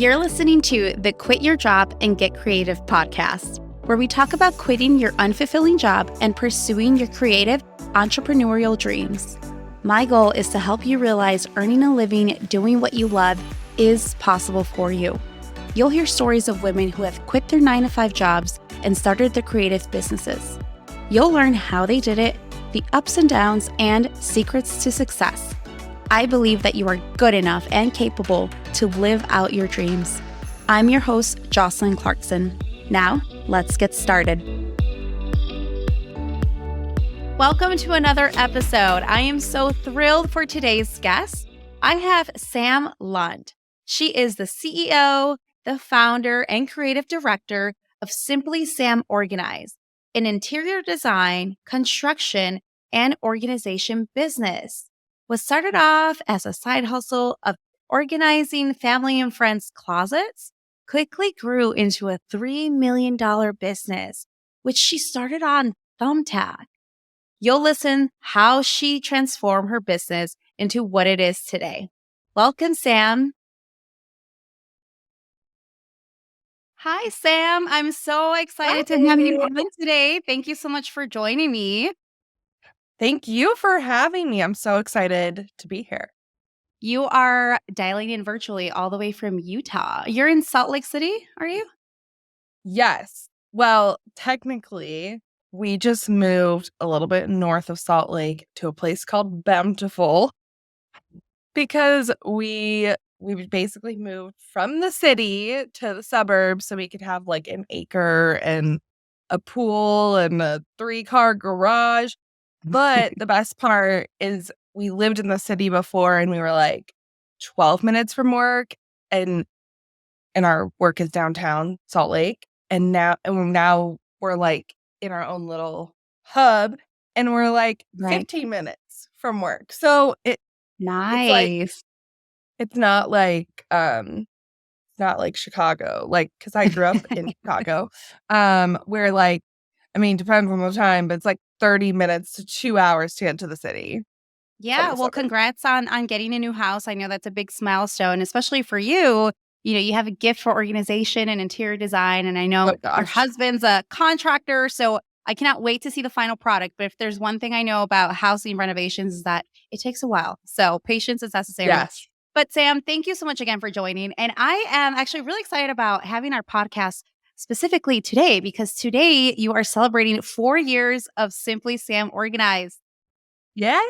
You're listening to the Quit Your Job and Get Creative podcast, where we talk about quitting your unfulfilling job and pursuing your creative entrepreneurial dreams. My goal is to help you realize earning a living doing what you love is possible for you. You'll hear stories of women who have quit their 9-to-5 jobs and started their creative businesses. You'll learn how they did it, the ups and downs, and secrets to success. I believe that you are good enough and capable to live out your dreams. I'm your host, Jocelyn Clarkson. Now, let's get started. Welcome to another episode. I am so thrilled for today's guest. I have Sam Lund. She is the CEO, the founder, and creative director of Simply Sam Organize, an interior design, construction, and organization business. What started off as a side hustle of organizing family and friends' closets quickly grew into a $3 million business, which she started on Thumbtack. You'll listen how she transformed her business into what it is today. Welcome, Sam. Hi, Sam. I'm so excited to have you on today. Thank you so much for joining me. Thank you for having me. I'm so excited to be here. You are dialing in virtually all the way from Utah. You're in Salt Lake City, are you? Yes. Well, technically, we just moved a little bit north of Salt Lake to a place called Bountiful because we basically moved from the city to the suburbs so we could have like an acre and a pool and a 3-car garage. But the best part is we lived in the city before and we were like 12 minutes from work and our work is downtown Salt Lake. And now we're like in our own little hub and we're like 15 minutes from work. So Nice. It's not like Chicago, like, because I grew up in Chicago, where like, I mean, depends on the time, but it's like 30 minutes to 2 hours to get to the city. Yeah, well, congrats on getting a new house. I know that's a big milestone, especially for you. You know, you have a gift for organization and interior design, and I know your husband's a contractor, so I cannot wait to see the final product. But if there's one thing I know about housing renovations is that it takes a while. So patience is necessary. Yes. But Sam, thank you so much again for joining. And I am actually really excited about having our podcast specifically today, because today you are celebrating 4 years of Simply Sam Organized. Yeah.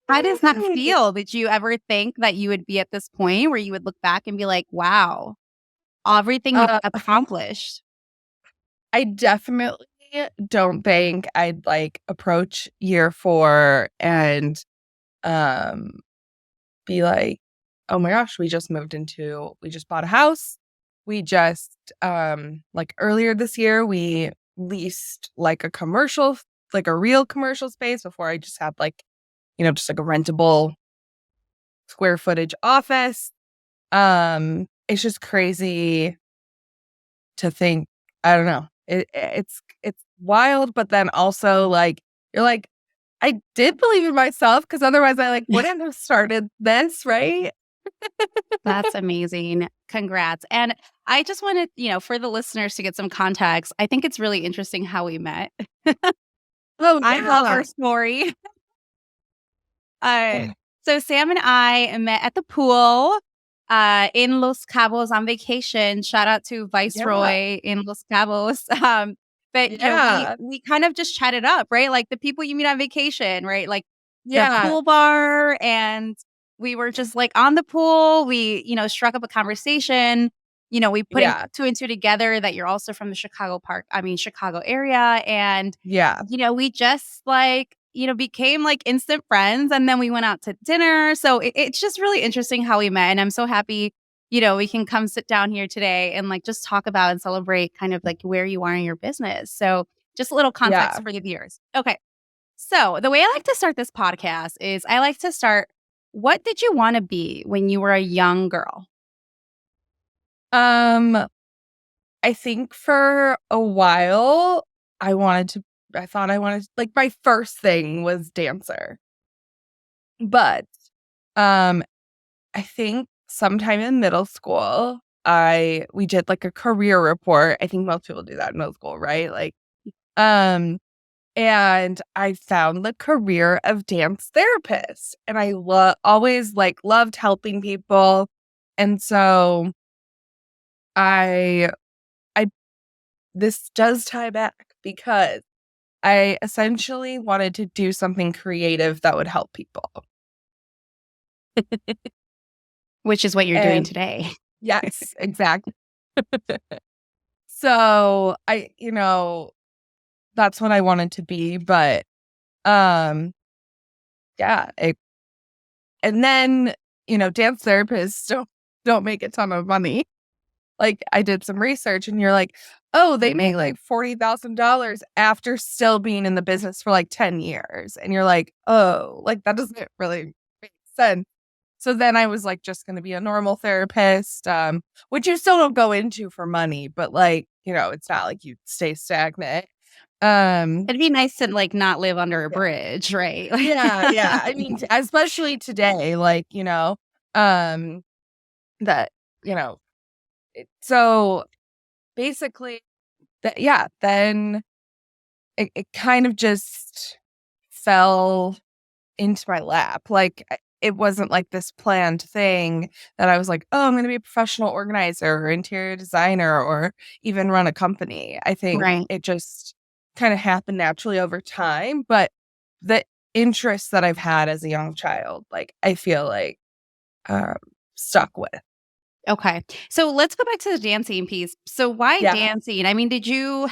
How does that feel? Did you ever think that you would be at this point where you would look back and be like, wow, everything you've accomplished? I definitely don't think I'd like approach year 4 and be like, oh my gosh, we just bought a house. We just like earlier this year we leased like a real commercial space before I just had like, just like a rentable square footage office. It's just crazy to think. I don't know. It's wild, but then also like you're like, I did believe in myself because otherwise I like wouldn't have started this, right? That's amazing. Congrats. And I just wanted, for the listeners to get some context, I think it's really interesting how we met. Oh, I love our story. So Sam and I met at the pool in Los Cabos on vacation. Shout out to Viceroy in Los Cabos. But we kind of just chatted up, right? Like the people you meet on vacation, right? Like the pool bar, and we were just like on the pool. We, struck up a conversation. We put 2 and 2 together that you're also from the Chicago area. And, we just like, became like instant friends. And then we went out to dinner. So it's just really interesting how we met. And I'm so happy, we can come sit down here today and like just talk about and celebrate kind of like where you are in your business. So just a little context for the viewers. Okay. So the way I like to start this podcast is I like to start, what did you want to be when you were a young girl? I think for a while I thought I wanted like my first thing was dancer. But I think sometime in middle school, we did like a career report. I think most people do that in middle school, right? Like, and I found the career of dance therapist, and I always like loved helping people. And so I this does tie back because I essentially wanted to do something creative that would help people. Which is what you're doing today. Yes, exactly. So that's what I wanted to be, but yeah, and then, dance therapists don't make a ton of money. Like, I did some research and you're like, oh, they make like $40,000 after still being in the business for like 10 years. And you're like, oh, like that doesn't really make sense. So then I was like, just going to be a normal therapist, which you still don't go into for money, but like, it's not like you stay stagnant. It'd be nice to like not live under a bridge, right? Yeah. I mean, especially today, like, that, so basically then it kind of just fell into my lap. Like, it wasn't like this planned thing that I was like, oh, I'm going to be a professional organizer or interior designer or even run a company. I think it just kind of happened naturally over time. But the interests that I've had as a young child, like, I feel like stuck with. Okay. So let's go back to the dancing piece. So why dancing? I mean, did you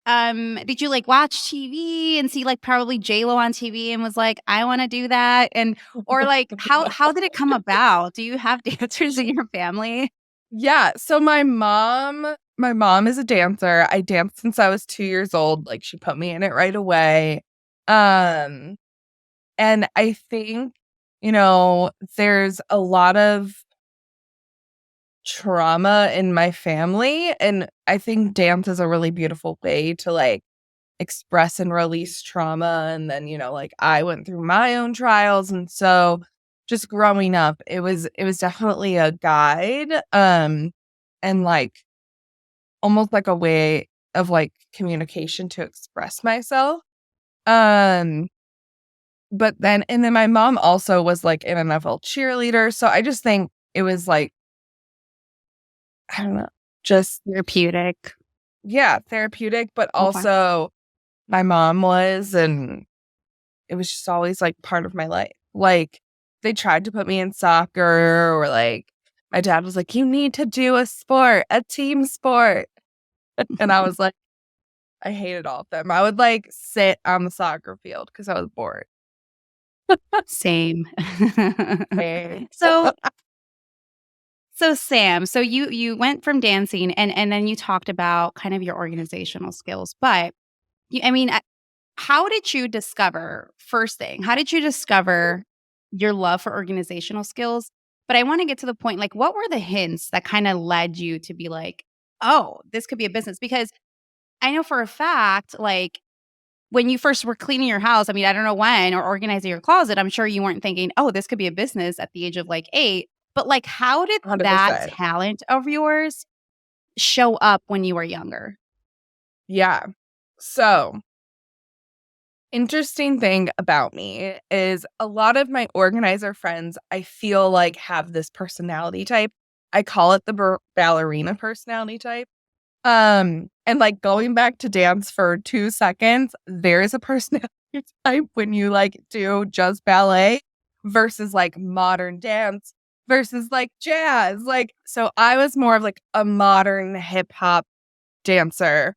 like watch TV and see like probably J-Lo on TV and was like, I want to do that? And or like how did it come about? Do you have dancers in your family? Yeah. So my mom is a dancer. I danced since I was 2 years old. Like, she put me in it right away. And I think, there's a lot of trauma in my family, and I think dance is a really beautiful way to like express and release trauma. And then, like, I went through my own trials, and so just growing up, it was definitely a guide, and like almost like a way of like communication to express myself. But then my mom also was like an NFL cheerleader, so I just think it was like, I don't know, just therapeutic. Yeah, therapeutic, but also my mom was, and it was just always like part of my life. Like, they tried to put me in soccer, or like my dad was like, you need to do a team sport. And I was like, I hated all of them. I would like sit on the soccer field because I was bored. Same. So Sam, so you went from dancing and then you talked about kind of your organizational skills, but how did you discover, first thing, how did you discover your love for organizational skills? But I want to get to the point, like, what were the hints that kind of led you to be like, oh, this could be a business? Because I know for a fact, like, when you first were cleaning your house, I mean, I don't know when, or organizing your closet, I'm sure you weren't thinking, oh, this could be a business at the age of like 8. But like, how did 100%. that talent of yours show up when you were younger? Yeah. So, interesting thing about me is a lot of my organizer friends, I feel like, have this personality type. I call it the ballerina personality type. And like, going back to dance for 2 seconds, there is a personality type when you like do just ballet versus like modern dance versus like jazz. Like, so I was more of like a modern hip hop dancer.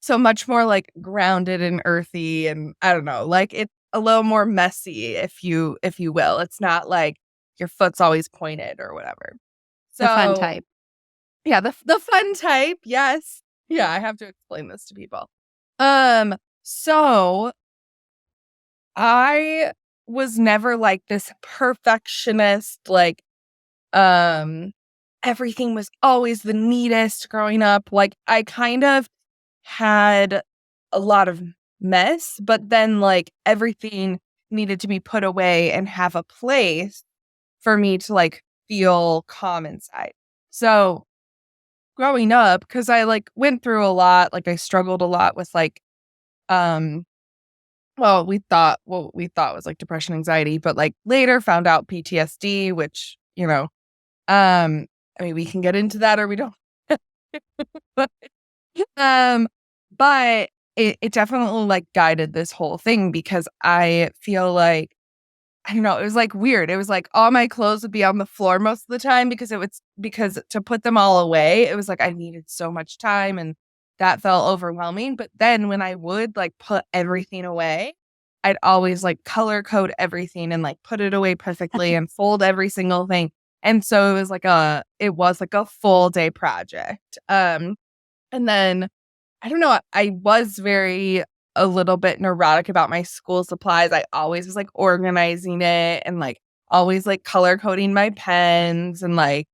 So much more like grounded and earthy, and I don't know, like, it's a little more messy, if you will. It's not like your foot's always pointed or whatever. So, The fun type. Yeah, the fun type, yes. Yeah, I have to explain this to people. So I was never like this perfectionist, like, everything was always the neatest growing up. Like, I kind of had a lot of mess, but then like everything needed to be put away and have a place for me to like feel calm inside. So growing up, because I like went through a lot, like I struggled a lot with like, well, we thought what we thought was like depression, anxiety, but like later found out PTSD, which, I mean, we can get into that or we don't. but, um, but it definitely like guided this whole thing because I feel like I don't know, it was like weird. It was like all my clothes would be on the floor most of the time because to put them all away, it was like I needed so much time and that felt overwhelming. But then when I would like put everything away, I'd always like color code everything and like put it away perfectly and fold every single thing. And so it was like a full day project. And then I don't know, I was a little bit neurotic about my school supplies. I always was like organizing it and like always like color coding my pens and like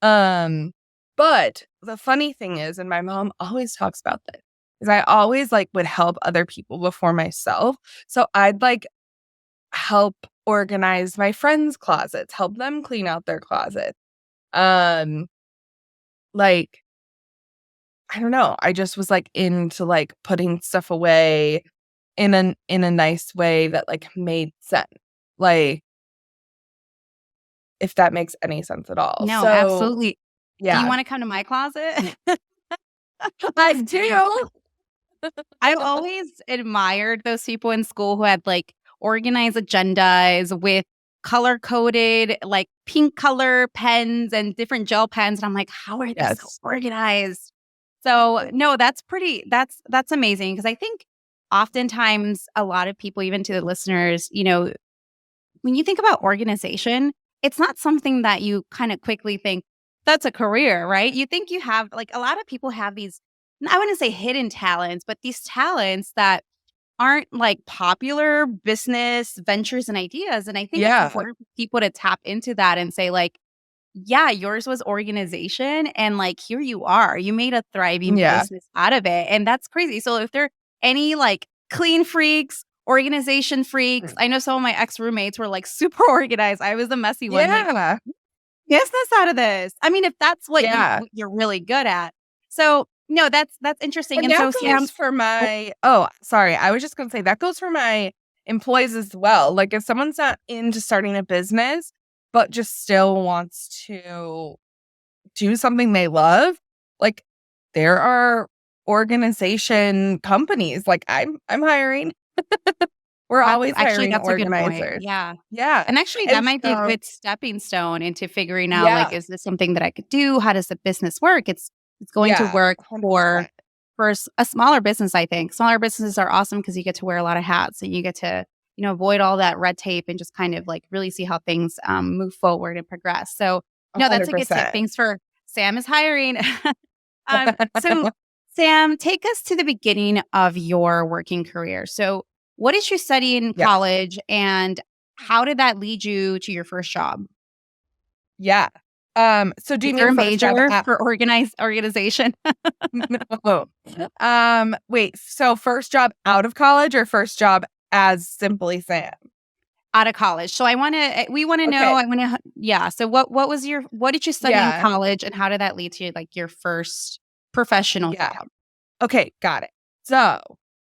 but the funny thing is, and my mom always talks about this, is I always like would help other people before myself. So I'd like help organize my friends' closets, help them clean out their closets. Um like I don't know. I just was like into like putting stuff away in a nice way that like made sense. Like if that makes any sense at all. No, So absolutely. Do you yeah. wanna come to my closet? I do. I've always admired those people in school who had, like, organized agendas with color-coded, like, pink color pens and different gel pens, and I'm like, "How are they so Yes. organized?" So, no, that's amazing because I think oftentimes a lot of people, even to the listeners, when you think about organization, it's not something that you kinda quickly think, "That's a career," right? You think you have like, a lot of people have these I wouldn't say hidden talents, but these talents that aren't, like, popular business ventures and ideas, and I think it's Yeah. important for people to tap into that and say, like, "Yeah, yours was organization, and, like, here you are. You made a thriving Yeah. business out of it," and that's crazy. So if there are any, like, clean freaks, organization freaks I know some of my ex-roommates were, like, super organized. I was the messy one, like, Yeah. business out of this. I mean, if that's Yeah. what you're really good at. So, no, that's interesting, And and that so, goes Sam for my oh, sorry. I was just gonna say that goes for my employees as well. Like if someone's not into starting a business, but just still wants to do something they love, like there are organization companies. Like I'm hiring. We're always hiring that's a good point. organizers. Yeah. Yeah. And actually, that And might be a so good stepping stone into figuring out, like, yeah. is this something that I could do? How does the business work? It's going to Yeah. work 100%. for a smaller business, I think. Smaller businesses are awesome because you get to wear a lot of hats and you get to, avoid all that red tape and just kind of like really see how things move forward and progress. So, no, that's a good tip. 100%. Thanks for Sam is hiring. So, Sam, take us to the beginning of your working career. So, what did you study in Yes. college and how did that lead you to your first job? Yeah. So do you Was there mean a first job major at for organization? no. Wait, so first job out of college or first job as Simply Sam? Out of college. So we wanna know, Okay. yeah. So what did you study in Yeah. college and how did that lead to, like, your first professional Yeah. job? Okay, got it. So,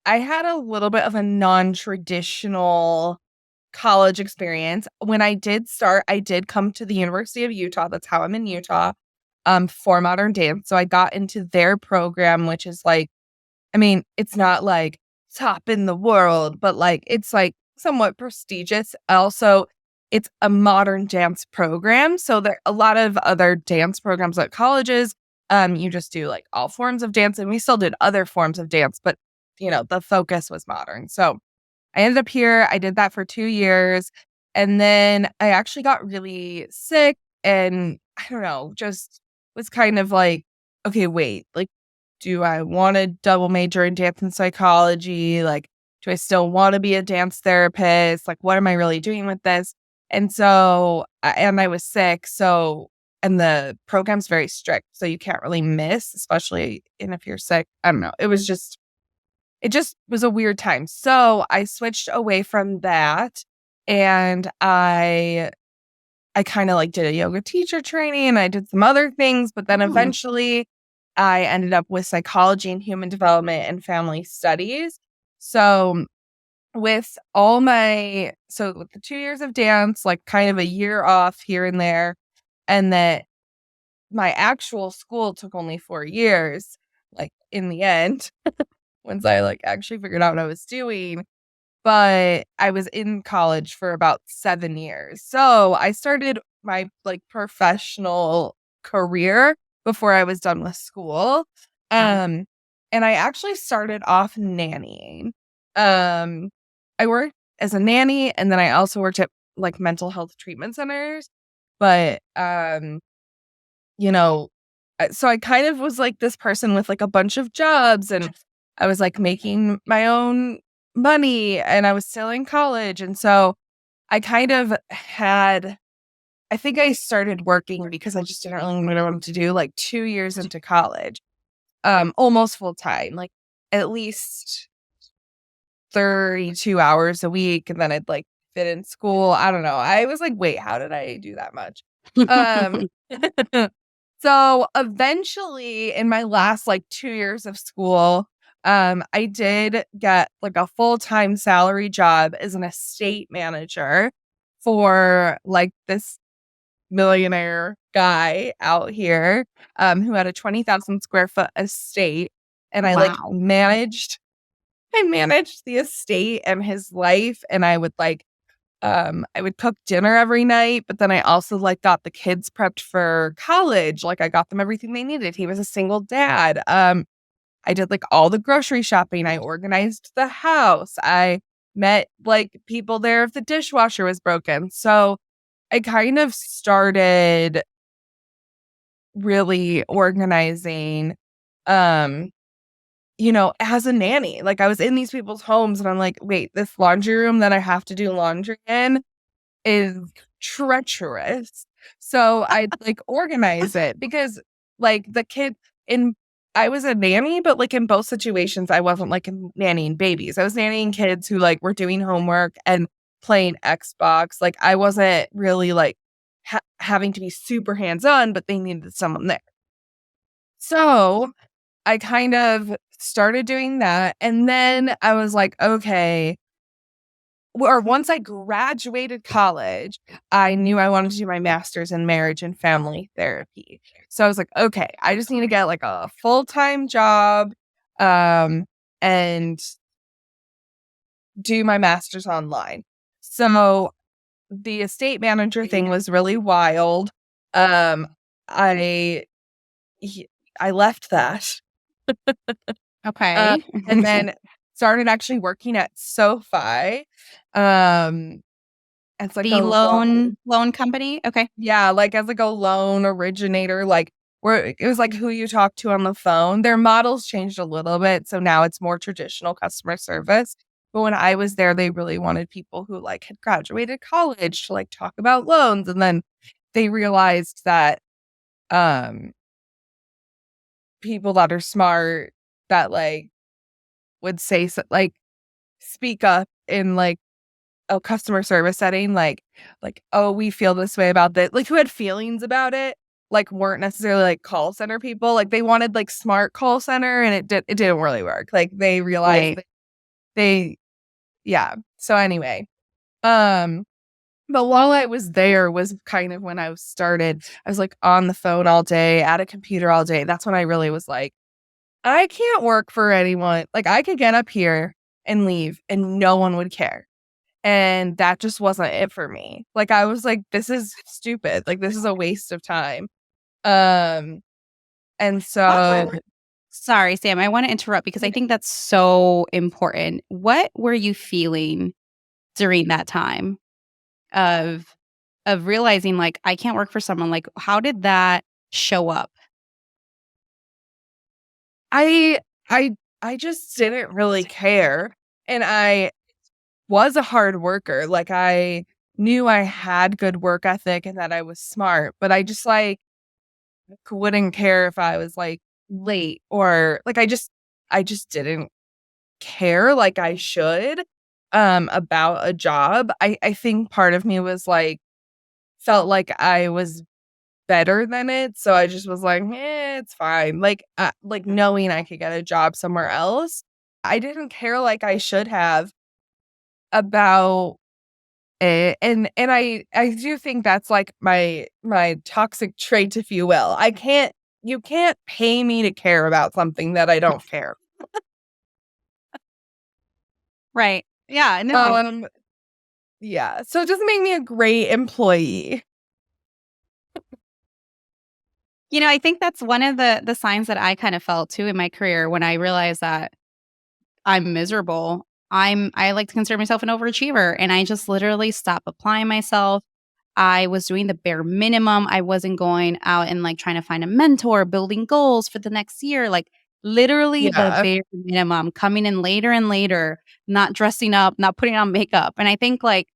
I had a little bit of a non-traditional college experience. When I did start, I did come to the University of Utah. That's how I'm in Utah, for modern dance. So I got into their program, which is like I mean, it's not like top in the world, but like it's like somewhat prestigious. Also, it's a modern dance program. So there are a lot of other dance programs at colleges. You just do like all forms of dance, and we still did other forms of dance, but the focus was modern. So I ended up here. I did that for 2 years. And then I actually got really sick and I don't know, just was kind of like, okay, wait, like, do I want to double major in dance and psychology? Like, do I still want to be a dance therapist? Like, what am I really doing with this? And so, and I was sick. So, and the program's very strict. So you can't really miss, especially if you're sick. I don't know. It just was a weird time. So I switched away from that and I I kind of like did a yoga teacher training and I did some other things, but then eventually I ended up with psychology and human development and family studies. So with with the 2 years of dance, like kind of a year off here and there, and that my actual school took only 4 years, like in the end, once I like actually figured out what I was doing. But I was in college for about 7 years. So I started my like professional career before I was done with school. And I actually started off nannying. I worked as a nanny and then I also worked at like mental health treatment centers. But you know, so I kind of was like this person with like a bunch of jobs and I was like making my own money and I was still in college. And so I kind of I think I started working because I just didn't really know what to do like 2 years into college, almost full time, like at least 32 hours a week. And then I'd like fit in school. I don't know. I was like, wait, how did I do that much? Um, so eventually in my last like 2 years of school, I did get like a full-time salary job as an estate manager for like this millionaire guy out here, who had a 20,000 square foot estate. And I managed the estate and his life. And I would cook dinner every night, but then I also like got the kids prepped for college. Like I got them everything they needed. He was a single dad. I did like all the grocery shopping. I organized the house. I met like people there if the dishwasher was broken. So I kind of started really organizing, um, as a nanny. Like I was in these people's homes and I'm like, wait, this laundry room that I have to do laundry in is treacherous. So I'd like organize it because like the kid in I was a nanny, but like in both situations, I wasn't like nannying babies. I was nannying kids who like were doing homework and playing Xbox. Like I wasn't really like having to be super hands on, but they needed someone there. So I kind of started doing that. And then I was like, okay, or once I graduated college, I knew I wanted to do my master's in marriage and family therapy. So I was like, okay, I just need to get like a full-time job, and do my master's online. So the estate manager thing was really wild. Um, I I left that. Okay. And then started actually working at SoFi. Um, it's like The a loan company? Okay. yeah, like as like a loan originator, like where it was like who you talk to on the phone. Their models changed a little bit, so now it's more traditional customer service. But when I was there, they really wanted people who like had graduated college to like talk about loans, and then they realized that um people that are smart that like would say like speak up in like a customer service setting, like, "Oh, we feel this way about this," like, who had feelings about it, like, weren't necessarily, like, call center people, like, they wanted, like, smart call center, and it didn't really work, like, they realized that they yeah, so anyway, um, but while I was there was kind of when I was, like, on the phone all day, at a computer all day, that's when I really was like, "I can't work for anyone," like, I could get up here and leave, and no one would care. And that just wasn't it for me. Like, I was like, "This is stupid. Like, this is a waste of time." Um, and so Sorry, Sam, I wanna interrupt because I think that's so important. What were you feeling during that time of realizing, like, I can't work for someone? Like, how did that show up? I I I just didn't really care, and I was a hard worker. Like, I knew I had good work ethic and that I was smart, but I just, like, wouldn't care if I was, like, late or like, I just didn't care like I should, about a job. I think part of me was like, felt like I was better than it. So I just was like, it's fine. Like knowing I could get a job somewhere else. I didn't care like I should have about it. And I do think that's like my toxic trait, if you will. You can't pay me to care about something that I don't care. Right. Yeah. No. Yeah. So it doesn't make me a great employee. I think that's one of the signs that I kind of felt too in my career when I realized that I'm miserable. I like to consider myself an overachiever, and I just literally stopped applying myself. I was doing the bare minimum. I wasn't going out and like trying to find a mentor, building goals for the next year, like literally the Yeah. bare minimum, coming in later and later, not dressing up, not putting on makeup. And I think like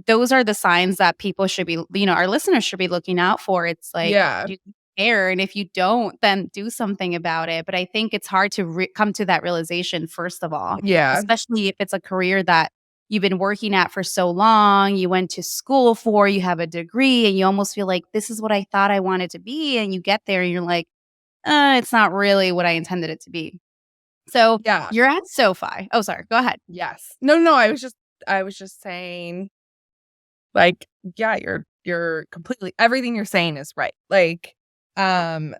those are the signs that people should be, our listeners should be looking out for. It's like, Yeah. do you care? And if you don't, then do something about it. But I think it's hard to come to that realization, first of all, Yeah. especially if it's a career that you've been working at for so long, you went to school for, you have a degree, and you almost feel like this is what I thought I wanted to be. And you get there and you're like, it's not really what I intended it to be. So Yeah. you're at SoFi. Oh, sorry. Go ahead. Yes. No, I was just saying, like, yeah, you're completely, everything you're saying is right. Like, and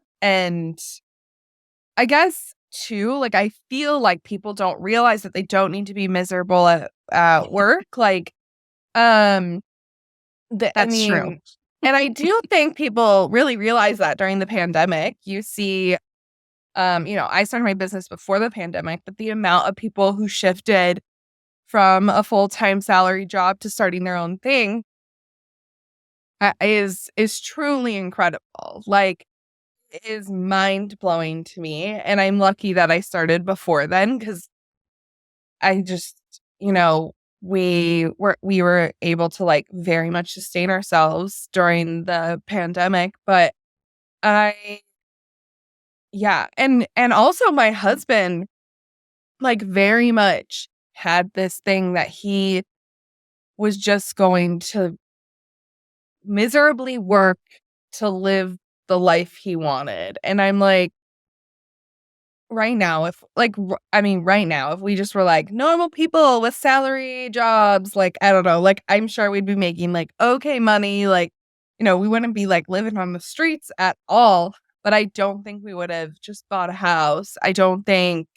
I guess too, like, I feel like people don't realize that they don't need to be miserable at work. Like, I That's true. mean, and I do think people really realize that during the pandemic. You see, I started my business before the pandemic, but the amount of people who shifted from a full-time salary job to starting their own thing is truly incredible. Like, it is mind-blowing to me, and I'm lucky that I started before then, because I just, we were able to like very much sustain ourselves during the pandemic. But I yeah, and also my husband like very much had this thing that he was just going to miserably work to live the life he wanted. And I'm like, right now, right now, if we just were like normal people with salary jobs, like, I don't know, like, I'm sure we'd be making like okay money, like, we wouldn't be like living on the streets at all. But I don't think we would have just bought a house. I don't think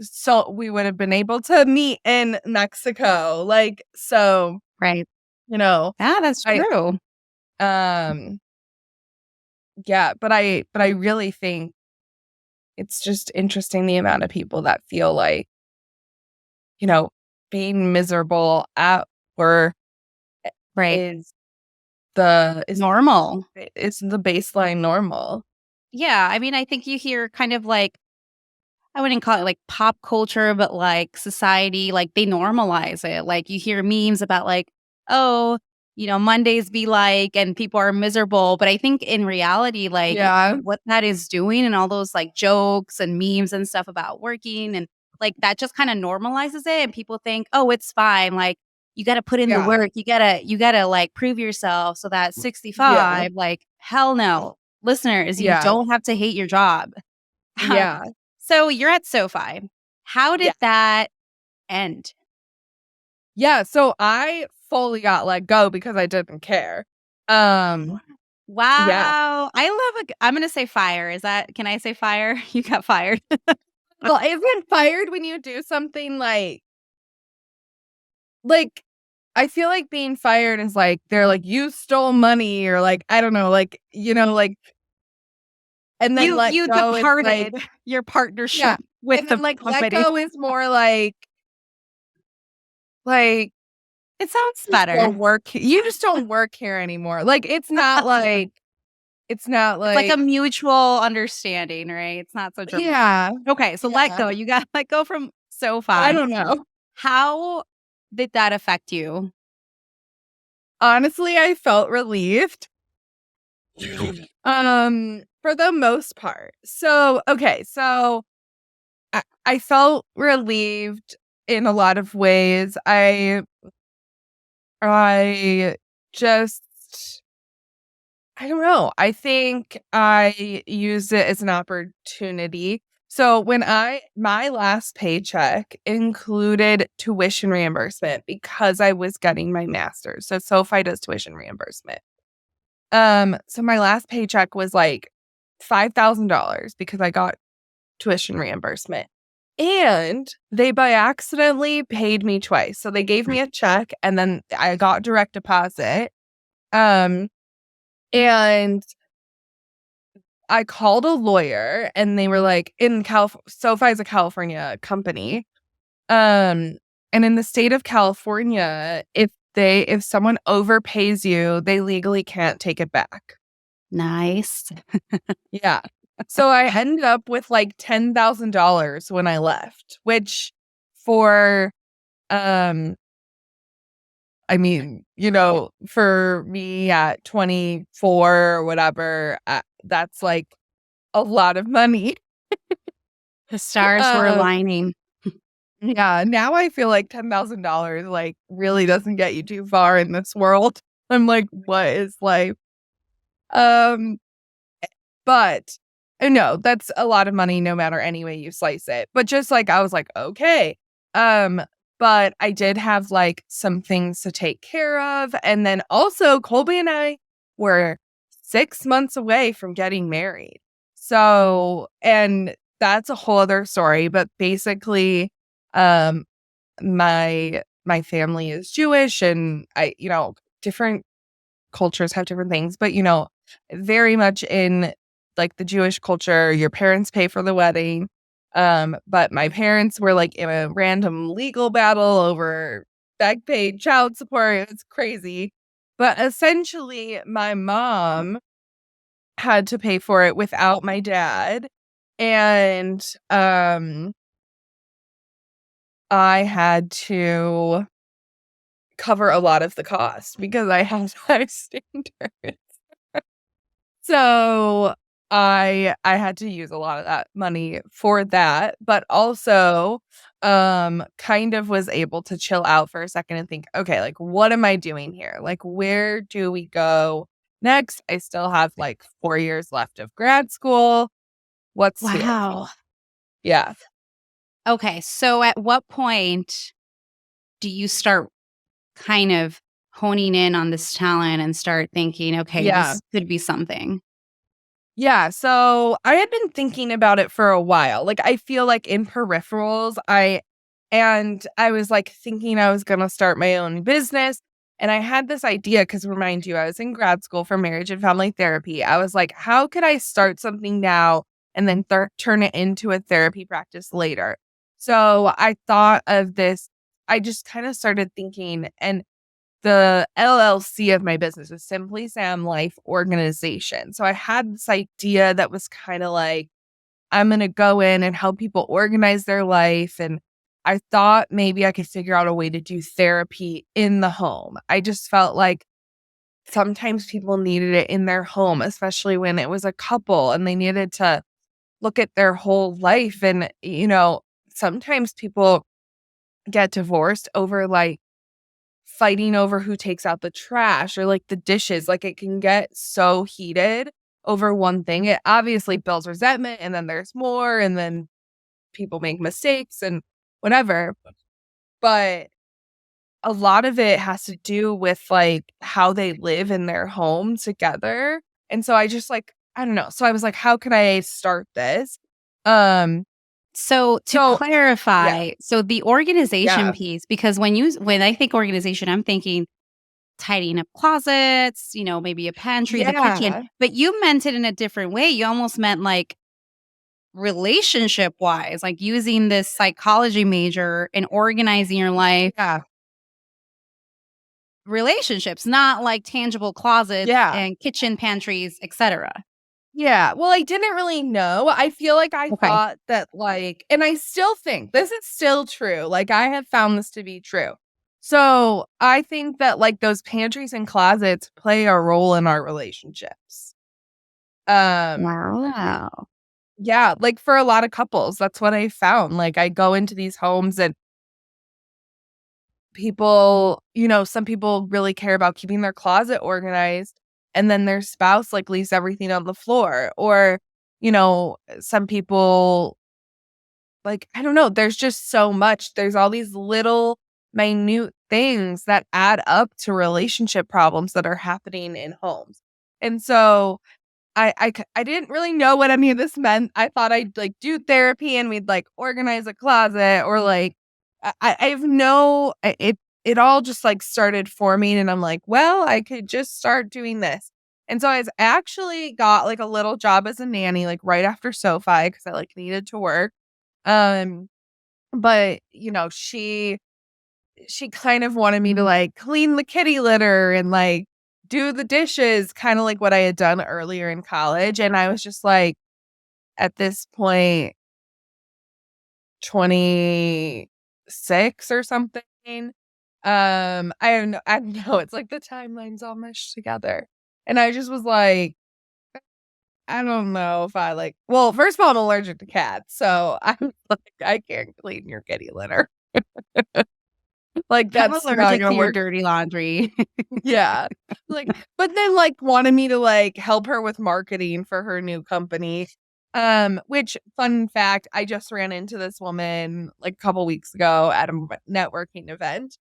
so. We would have been able to meet in Mexico. Like, so, Right. you know, Yeah, that's I, true. um, yeah, but I really think it's just interesting the amount of people that feel like, you know, being miserable at work Right. is the is Normal. is the baseline normal. Yeah, I mean, I think you hear kind of like I wouldn't call it like pop culture, but like society, like they normalize it. Like you hear memes about like, oh, Mondays be like, and people are miserable. But I think in reality, like Yeah. what that is doing and all those like jokes and memes and stuff about working and like that just kind of normalizes it. And people think, oh, it's fine. Like you got to put in the Yeah. work. You gotta like prove yourself so that Yeah. 65, like, hell no. Listeners, you Yeah. don't have to hate your job. Yeah. So you're at SoFi. How Yeah. did that end? Yeah. So I fully got let go because I didn't care. Um, yeah. Wow. I'm going to say fire. Can I say fire? You got fired. Well, isn't fired when you do something like I feel like being fired is like they're like you stole money or like I don't know, like like and then let You go is like departed your yeah. partnership with And the then like let company. go is more like It sounds just better. don't work. You just don't work here anymore. Like it's not It's like a like mutual understanding, right? It's not so dramatic. yeah. Okay, so let Yeah. go. You got let go from I SoFi. don't know. How did that affect you? Honestly, I felt relieved. For the most part. So, okay, so I felt relieved in a lot of ways. I just I don't know. I think I used it as an opportunity. So my last paycheck included tuition reimbursement because I was getting my master's. So SoFi does tuition reimbursement. So my last paycheck was like $5,000 because I got tuition reimbursement. And they by accidentally paid me twice. So they gave me a check and then I got direct deposit. Um, and I called a lawyer and they were like, in California, SoFi is a California company. And in the state of California, if someone overpays you, they legally can't take it back. Nice. Yeah. So I ended up with like $10,000 when I left, which for I mean, for me at 24 or whatever, that's like a lot of money. The stars were aligning. Yeah, now I feel like $10,000 like really doesn't get you too far in this world. I'm like, what is life? Um, but no, that's a lot of money no matter any way you slice it. But just like I was like, okay. But I did have like some things to take care of. And then also Colby and I were 6 months away from getting married. So, and that's a whole other story, but basically, my family is Jewish and different cultures have different things, but very much in like the Jewish culture, your parents pay for the wedding. But my parents were like in a random legal battle over back paid child support. It's crazy. But essentially, my mom had to pay for it without my dad. And I had to cover a lot of the cost because I have high standards. So I had to use a lot of that money for that, but also kind of was able to chill out for a second and think, okay, like what am I doing here? Like where do we go next? I still have like 4 years left of grad school. What's to do? Wow. Yeah. Okay, so at what point do you start kind of honing in on this talent and start thinking, okay, Yeah. this could be something? Yeah, so I had been thinking about it for a while. Like I feel like in peripherals, I was like thinking I was going to start my own business and I had this idea cuz remind you I was in grad school for marriage and family therapy. I was like, how could I start something now and then turn it into a therapy practice later? So I thought of this. I just kind of started thinking, and the LLC of my business is Simply Sam Life Organization. So I had this idea that was kind of like, I'm going to go in and help people organize their life. And I thought maybe I could figure out a way to do therapy in the home. I just felt like sometimes people needed it in their home, especially when it was a couple and they needed to look at their whole life. And, sometimes people get divorced over like fighting over who takes out the trash or like the dishes. Like it can get so heated over one thing. It obviously builds resentment and then there's more and then people make mistakes and whatever. But a lot of it has to do with like how they live in their home together. And so I just like, I don't know. So I was like, how can I start this? So to clarify, Yeah. so the organization Yeah. piece, because when I think organization, I'm thinking tidying up closets, maybe a pantry, the kitchen. Yeah. But you meant it in a different way. You almost meant like relationship wise, like using this psychology major and organizing your life, Yeah. relationships, not like tangible closets Yeah. and kitchen pantries, etc. Yeah. Well, I didn't really know. I feel like I Okay. thought that like, and I still think this is still true. Like I have found this to be true. So I think that like those pantries and closets play a role in our relationships. Wow. Yeah, like for a lot of couples, that's what I found. Like I go into these homes and people, some people really care about keeping their closet organized, and then their spouse like leaves everything on the floor. Or, some people, like, I don't know, there's just so much. There's all these little minute things that add up to relationship problems that are happening in homes. And so I didn't really know what any of this meant. I thought I'd like do therapy and we'd like organize a closet, or like I have no it all just like started forming, and I'm like, well, I could just start doing this. And so I actually got like a little job as a nanny like right after SoFi, because I like needed to work. Um but she kind of wanted me to like clean the kitty litter and like do the dishes, kind of like what I had done earlier in college. And I was just like, at this point, 26 or something. I know it's like the timelines all meshed together. And I just was like, I don't know if I like, well, first of all, I'm allergic to cats. So I'm like, I can't clean your kitty litter. Like, I'm that's not allergic gonna to your work. dirty laundry. Yeah. Like, but then like wanted me to like help her with marketing for her new company. Which, fun fact, I just ran into this woman like a couple weeks ago at a networking event.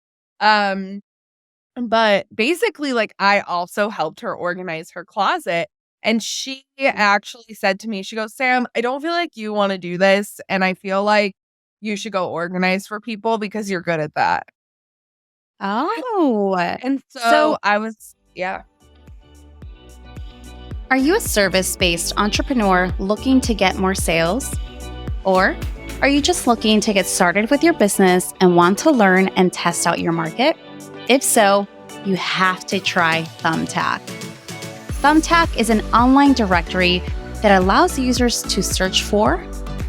But basically, like, I also helped her organize her closet. And she actually said to me, she goes, Sam, I don't feel like you want to do this. And I feel like you should go organize for people because you're good at that. Oh, And so so I was, yeah. are you a service-based entrepreneur looking to get more sales? Or are you just looking to get started with your business and want to learn and test out your market? If so, you have to try Thumbtack. Thumbtack is an online directory that allows users to search for,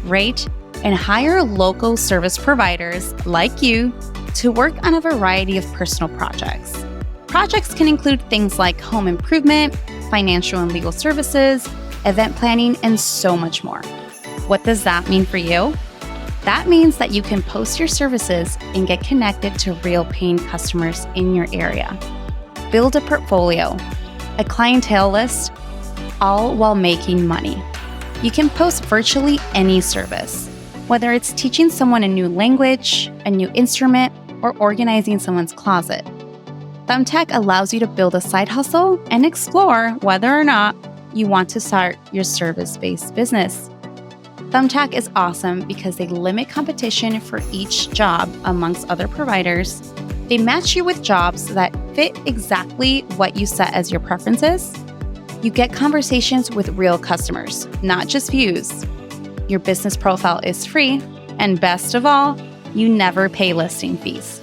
rate, and hire local service providers like you to work on a variety of personal projects. Projects can include things like home improvement, financial and legal services, event planning, and so much more. What does that mean for you? That means that you can post your services and get connected to real paying customers in your area. Build a portfolio, a clientele list, all while making money. You can post virtually any service, whether it's teaching someone a new language, a new instrument, or organizing someone's closet. Thumbtack allows you to build a side hustle and explore whether or not you want to start your service-based business. Thumbtack is awesome because they limit competition for each job amongst other providers. They match you with jobs that fit exactly what you set as your preferences. You get conversations with real customers, not just views. Your business profile is free, and best of all, you never pay listing fees.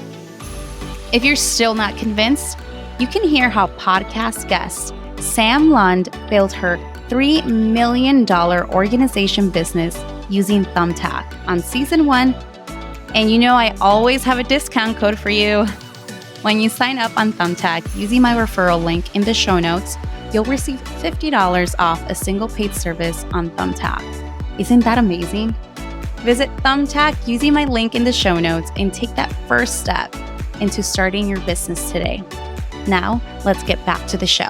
If you're still not convinced, you can hear how podcast guest Sam Lund built her $3 million organization business using Thumbtack on season 1. And I always have a discount code for you. When you sign up on Thumbtack using my referral link in the show notes, you'll receive $50 off a single paid service on Thumbtack. Isn't that amazing? Visit Thumbtack using my link in the show notes and take that first step into starting your business today. Now, let's get back to the show.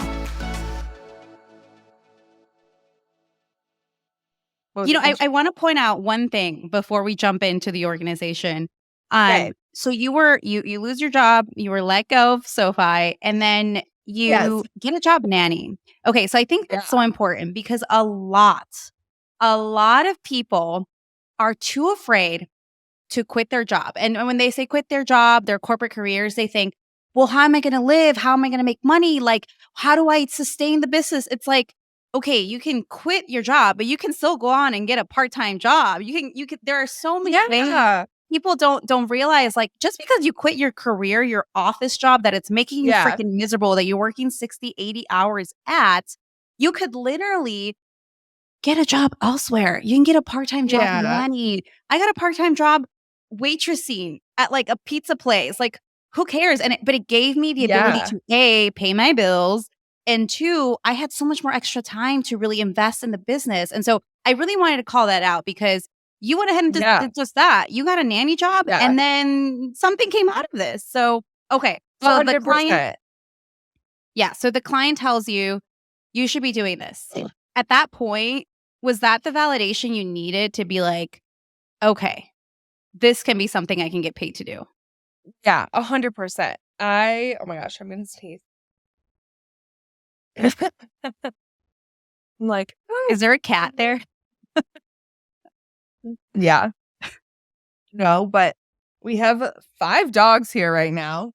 I want to point out one thing before we jump into the organization. Okay. So you lose your job, you were let go of SoFi, and then you get a job nanny. Okay, so I think that's so important because a lot of people are too afraid to quit their job. And when they say quit their job, their corporate careers, they think, well, how am I going to live? How am I going to make money? Like, how do I sustain the business? It's like, okay, you can quit your job, but you can still go on and get a part-time job. You can, there are so many ways. People don't realize, like, just because you quit your career, your office job, that it's making you freaking miserable, that you're working 60, 80 hours at, you could literally get a job elsewhere. You can get a part-time job nanny. I got a part-time job waitressing at like a pizza place. Like, who cares? But it gave me the ability to A, pay my bills, and 2, I had so much more extra time to really invest in the business. And so I really wanted to call that out because You went ahead and did just that. You got a nanny job, and then something came out of this. So, okay. So 100%. so the client tells you, you should be doing this. At that point, was that the validation you needed to be like, okay, this can be something I can get paid to do? Yeah, 100%. Oh my gosh, I'm gonna sneeze. I'm like, is there a cat there? Yeah. No, but we have 5 dogs here right now.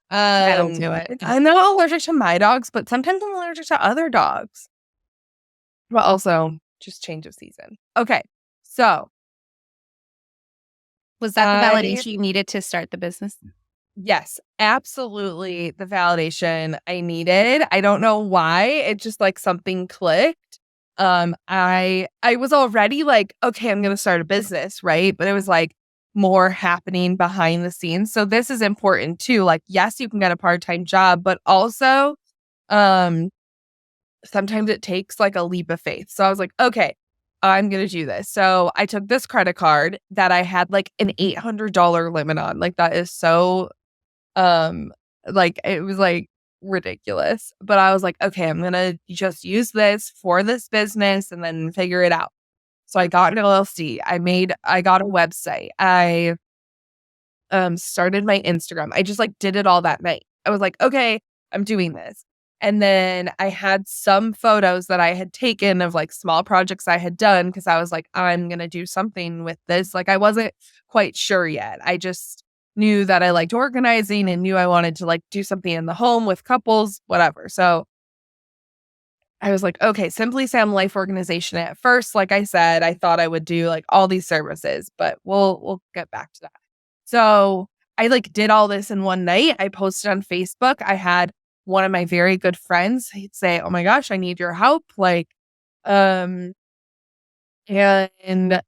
That'll do it. I'm not allergic to my dogs, but sometimes I'm allergic to other dogs. But also, just change of season. Okay, so. Was that the validation you needed to start the business? Yes, absolutely the validation I needed. I don't know why. It just like something clicked. I was already like, okay, I'm gonna start a business, right? But it was like more happening behind the scenes. So this is important too. Like, yes, you can get a part-time job, but also sometimes it takes like a leap of faith. So I was like, okay, I'm going to do this. So I took this credit card that I had like an $800 limit on. Like that is so, like it was like ridiculous. But I was like, okay, I'm going to just use this for this business and then figure it out. So I got an LLC. I got a website. I started my Instagram. I just like did it all that night. I was like, okay, I'm doing this. And then I had some photos that I had taken of like small projects I had done because I was like, I'm going to do something with this. Like I wasn't quite sure yet. I just knew that I liked organizing and knew I wanted to like do something in the home with couples, whatever. So I was like, okay, Simply Sam Life Organization. At first, like I said, I thought I would do like all these services, but we'll get back to that. So I like did all this in one night. I posted on Facebook. I had one of my very good friends, he'd say, "Oh my gosh, I need your help." Like, and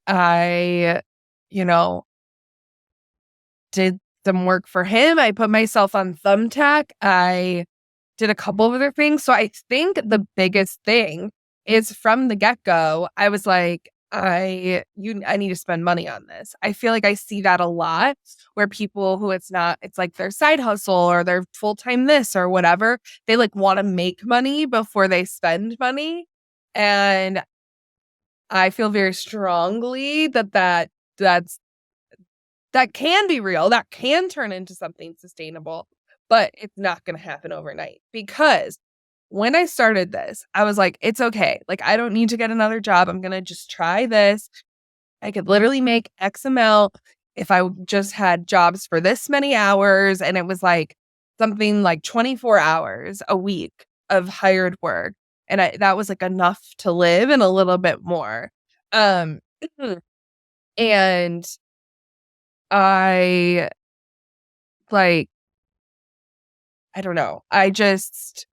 I, did some work for him. I put myself on Thumbtack. I did a couple of other things. So I think the biggest thing is from the get-go, I was like, I need to spend money on this. I feel like I see that a lot where people who it's like their side hustle or their full-time this or whatever, they like want to make money before they spend money. And I feel very strongly that can be real, that can turn into something sustainable, but it's not going to happen overnight because when I started this, I was like, it's okay. Like, I don't need to get another job. I'm going to just try this. I could literally make XML if I just had jobs for this many hours. And it was like something like 24 hours a week of hired work. And that was like enough to live and a little bit more. And I like, I don't know. I just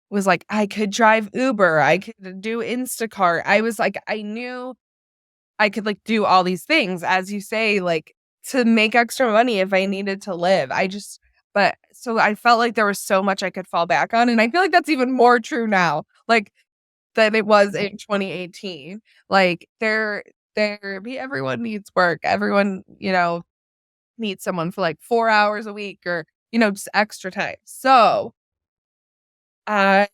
was like, I could drive Uber. I could do Instacart. I was like, I knew I could like do all these things, as you say, like to make extra money if I needed to live. But so I felt like there was so much I could fall back on. And I feel like that's even more true now, like than it was in 2018. Like everyone needs work. Everyone, needs someone for like 4 hours a week or, just extra time. So I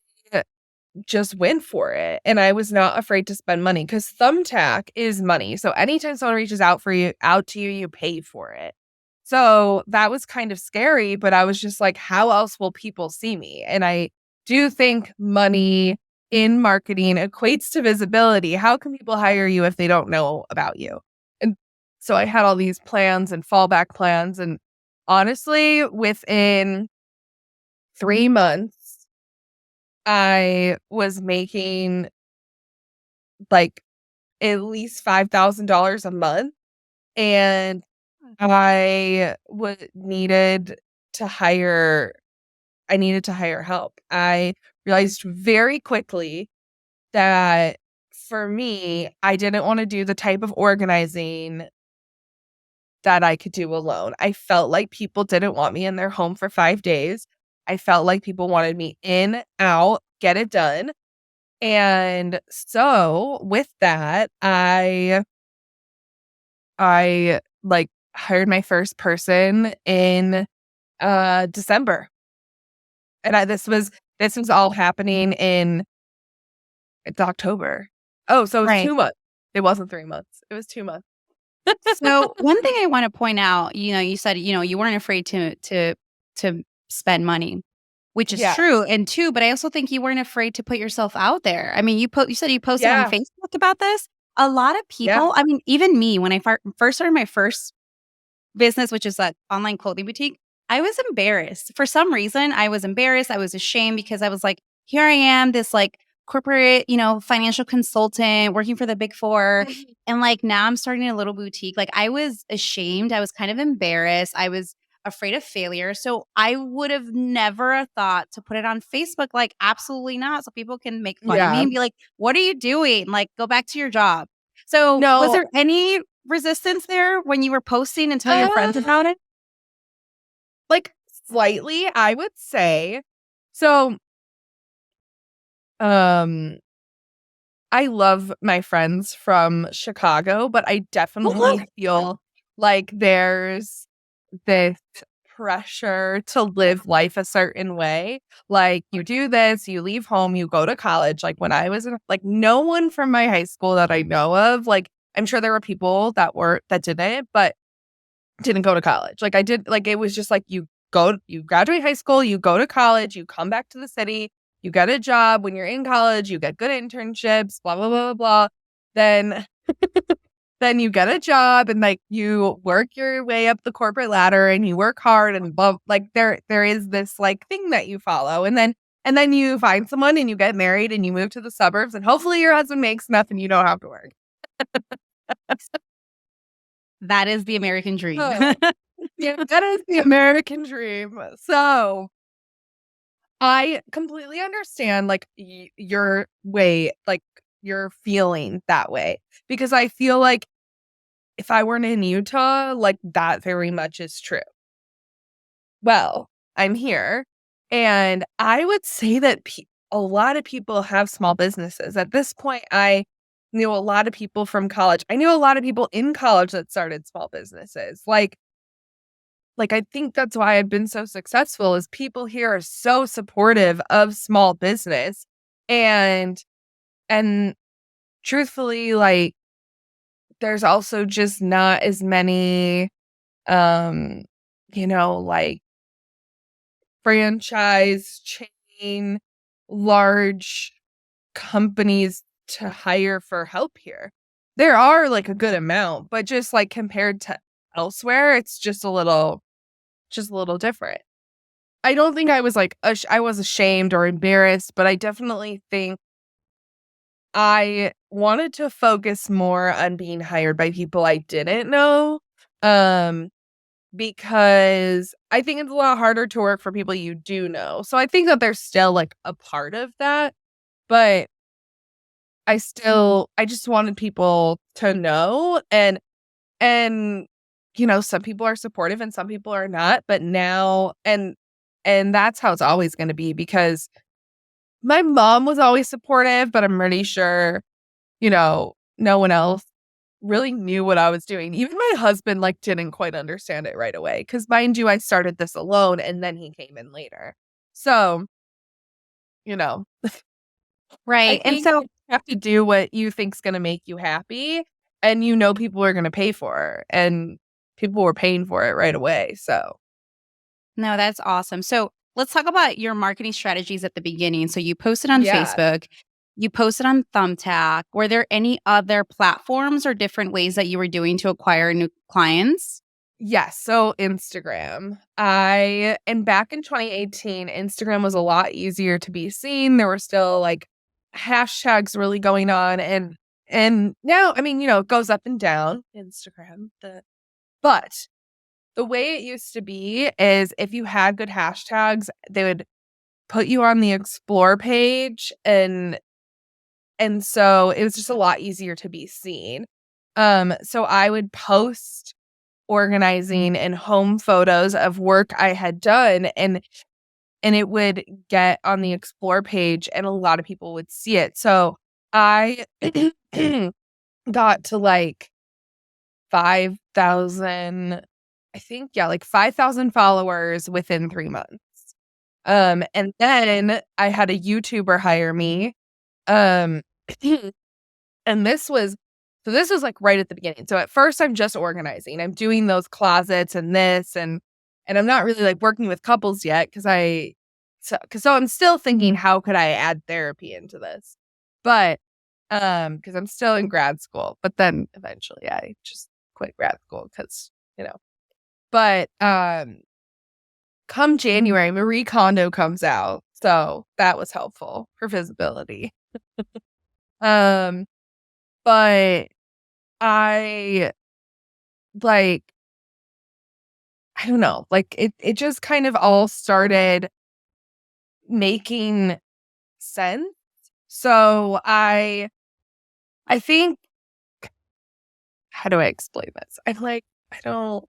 just went for it. And I was not afraid to spend money because Thumbtack is money. So anytime someone reaches out to you, you pay for it. So that was kind of scary, but I was just like, how else will people see me? And I do think money in marketing equates to visibility. How can people hire you if they don't know about you? And so I had all these plans and fallback plans. And honestly, within 3 months, I was making like at least $5,000 a month, and I needed to hire help. I realized very quickly that for me, I didn't want to do the type of organizing that I could do alone. I felt like people didn't want me in their home for 5 days. I felt like people wanted me in, out, get it done. And so with that, I I like hired my first person in December. And this was all happening it's October. Oh, so it was Right. 2 months. It wasn't 3 months. It was 2 months. So one thing I want to point out, you said, you weren't afraid to spend money, which is Yeah. true. And two, but I also think you weren't afraid to put yourself out there. I mean, you said you posted on Yeah. Facebook about this. A lot of Yeah. people, I mean, even me, when I first started my first business, which is an online clothing boutique, I was embarrassed. For some reason, I was embarrassed. I was ashamed because I was like, here I am, this like corporate, financial consultant working for the big four. And like now I'm starting a little boutique. Like I was ashamed. I was kind of embarrassed. I was afraid of failure. So I would have never thought to put it on Facebook. Like, absolutely not. So people can make fun of me Yeah. and be like, what are you doing? Like, go back to your job. So was No. there any resistance there when you were posting and telling your friends Uh, about it? like slightly, I would say. So, um, I love my friends from Chicago, but I Oh, definitely feel like there's this pressure to live life a certain way. Like you do this, you leave home, you go to college. Like when I was like no one from my high school that I know of, like I'm sure there were people that didn't, but didn't go to college. Like I did, like it was just like you graduate high school, you go to college, you come back to the city, you get a job. When you're in college, you get good internships, blah blah blah blah blah. Then then you get a job and like you work your way up the corporate ladder and you work hard and like there is this like thing that you follow. And then you find someone and you get married and you move to the suburbs and hopefully your husband makes enough and you don't have to work. that is the American dream. Oh, yeah, that is the American dream. So I completely understand like your way, like you're feeling that way because I feel like if I weren't in Utah, like that very much is true. Well, I'm here and I would say that a lot of people have small businesses. At this point, I knew a lot of people from college. I knew a lot of people in college that started small businesses. Like I think that's why I've been so successful is people here are so supportive of small business. And and truthfully, like there's also just not as many um, like franchise chain large companies to hire for help here. There are like a good amount, but just like compared to elsewhere, it's just a little different. I don't think I was like I was ashamed or embarrassed, but I definitely think I wanted to focus more on being hired by people I didn't know. Um because I think it's a lot harder to work for people you do know. So I think that there's still like a part of that, but I just wanted people to know and some people are supportive and some people are not, but now and that's how it's always going to be because my mom was always supportive, but I'm pretty sure, no one else really knew what I was doing. Even my husband like didn't quite understand it right away cuz mind you I started this alone and then he came in later. So, you know, I Right. And think so, you have to do what you think's going to make you happy and people are going to pay for it and people were paying for it right away. So, no, that's awesome. So let's talk about your marketing strategies at the beginning. So you posted on yeah. Facebook, you posted on Thumbtack. Were there any other platforms or different ways that you were doing to acquire new clients? Yes, so Instagram. And back in 2018, Instagram was a lot easier to be seen. There were still like hashtags really going on and now, I mean, it goes up and down, Instagram. But the way it used to be is if you had good hashtags, they would put you on the explore page and so it was just a lot easier to be seen. So I would post organizing and home photos of work I had done and it would get on the explore page and a lot of people would see it. So I got to like 5,000, I think, like 5,000 followers within 3 months. And then I had a YouTuber hire me. Um, and this was like right at the beginning. So at first I'm just organizing. I'm doing those closets and this and I'm not really like working with couples yet because I'm still thinking, how could I add therapy into this? But because I'm still in grad school, but then eventually I just quit grad school because, but come January, Marie Kondo comes out. So that was helpful for visibility. But I like, I don't know, like it just kind of all started making sense. So I think, how do I explain this? I'm like, I don't.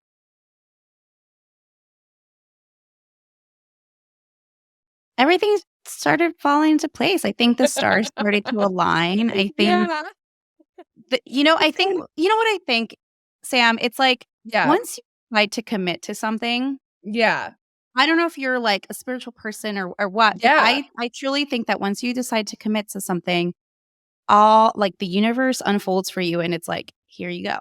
Everything started falling into place. I think the stars started to align. I think, Yeah. I think, you know what I think, Sam? It's like Yeah. once you decide to commit to something, Yeah. I don't know if you're like a spiritual person or what, but Yeah. I truly think that once you decide to commit to something, all like the universe unfolds for you and it's like, here you go.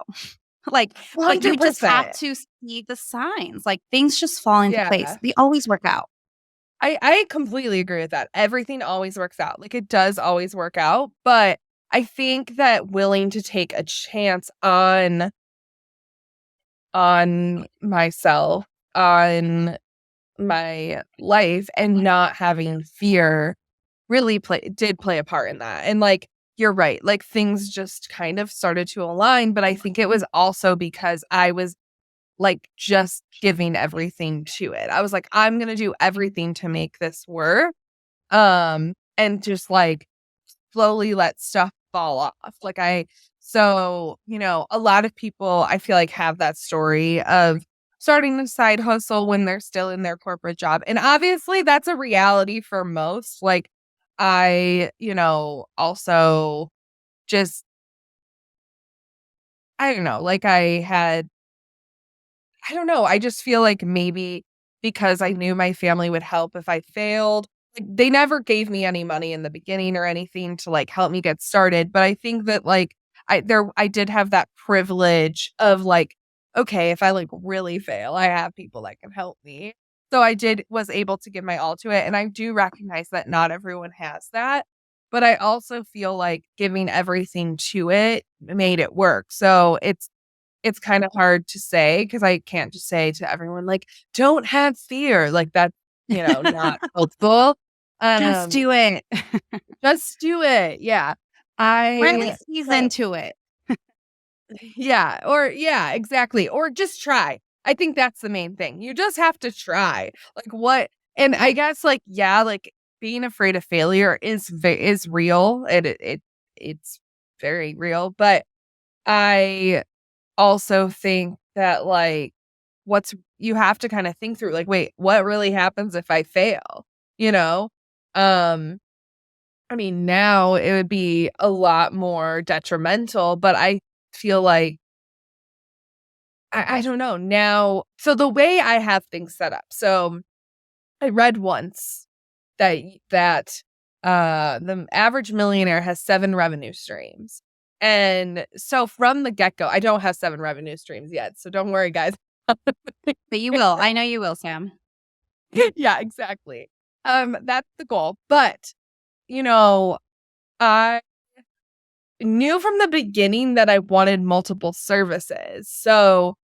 Like, but you just have 100%. to see the signs. Like things just fall into place. Yeah. They always work out. I completely agree with that. Everything always works out. Like it does always work out. But I think that willing to take a chance on myself, on my life, and not having fear really did play a part in that. And like, you're right. Like things just kind of started to align. But I think it was also because I was like just giving everything to it. I was like, I'm going to do everything to make this work. And just like slowly let stuff fall off. So, a lot of people I feel like have that story of starting a side hustle when they're still in their corporate job. And obviously that's a reality for most. Like I, also just, I don't know, like I don't know. I just feel like maybe because I knew my family would help if I failed. Like they never gave me any money in the beginning or anything to like help me get started, but I think that like I did have that privilege of like, okay, if I like really fail, I have people that can help me. So I was able to give my all to it, and I do recognize that not everyone has that, but I also feel like giving everything to it made it work. So it's kind of hard to say because I can't just say to everyone, like, "Don't have fear." Like, that's, not helpful. Just Um, do it. just do it. Yeah. Or at I least ease uh, into it. yeah, or yeah, exactly. Or just try. I think that's the main thing. You just have to try. Like, what and I guess, like, yeah, like, being afraid of failure is real, and it's very real, but I also think that, like, you have to kinda think through, like, "Wait, what really happens if I fail?" You know? Um, I mean, now it would be a lot more detrimental, but I feel like I don't know, now so the way I have things set up, so I read once that the average millionaire has 7 revenue streams. And so from the get-go, I don't have 7 revenue streams yet, so don't worry, guys. But you will. I know you will, Sam. Yeah, exactly. That's the goal. But, you know, I knew from the beginning that I wanted multiple services. So,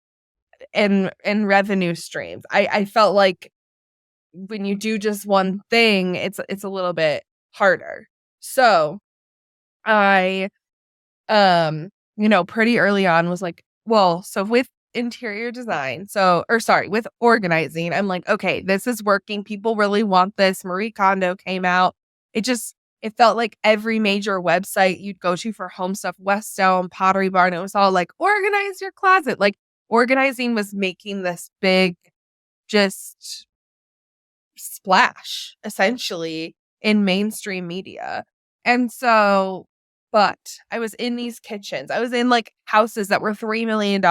and revenue streams. I felt like when you do just one thing, it's a little bit harder. So, I pretty early on was like, well, so with interior design, with organizing, I'm like, okay, this is working. People really want this. Marie Kondo came out. It felt like every major website you'd go to for home stuff, West Elm, Pottery Barn, it was all like, organize your closet. Like organizing was making this big, just splash essentially in mainstream media. And so But I was in these kitchens. I was in like houses that were $3 million.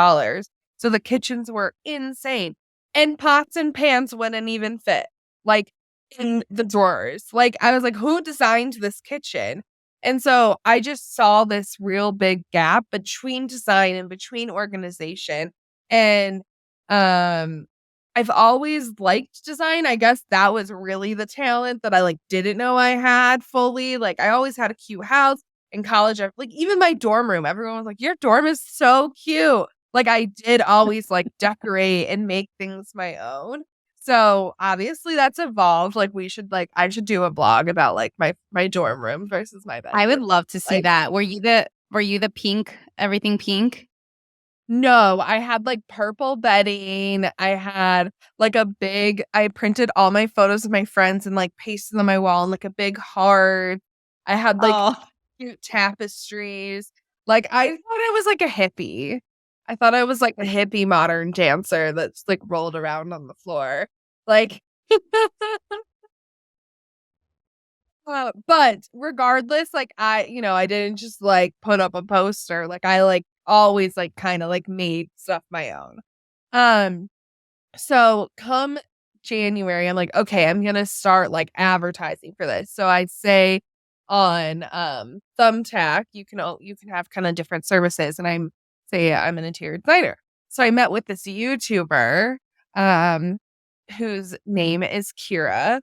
So the kitchens were insane. And pots and pans wouldn't even fit, like, in the drawers. Like, I was like, who designed this kitchen? And so I just saw this real big gap between design and between organization. And I've always liked design. I guess that was really the talent that I like didn't know I had fully. Like, I always had a cute house. In college, like, even my dorm room, everyone was like, your dorm is so cute. Like, I did always like decorate and make things my own. So obviously that's evolved. Like, I should do a blog about like my dorm room versus my bedroom. I would love to see Like, that. Were you the pink, everything pink? no, I had like purple bedding. I had like I printed all my photos of my friends and like pasted them on my wall in like a big heart. I had like Oh, cute tapestries. Like, I thought I was like a hippie. I thought I was like a hippie modern dancer that's like rolled around on the floor. Like, but regardless, like, I didn't just like put up a poster. Like, I like always like kind of like made stuff my own. Um, so come January, I'm like, okay, I'm gonna start like advertising for this. So I say on Thumbtack, you can have kind of different services, and I'm an interior designer. So I met with this YouTuber, um, whose name is Kira,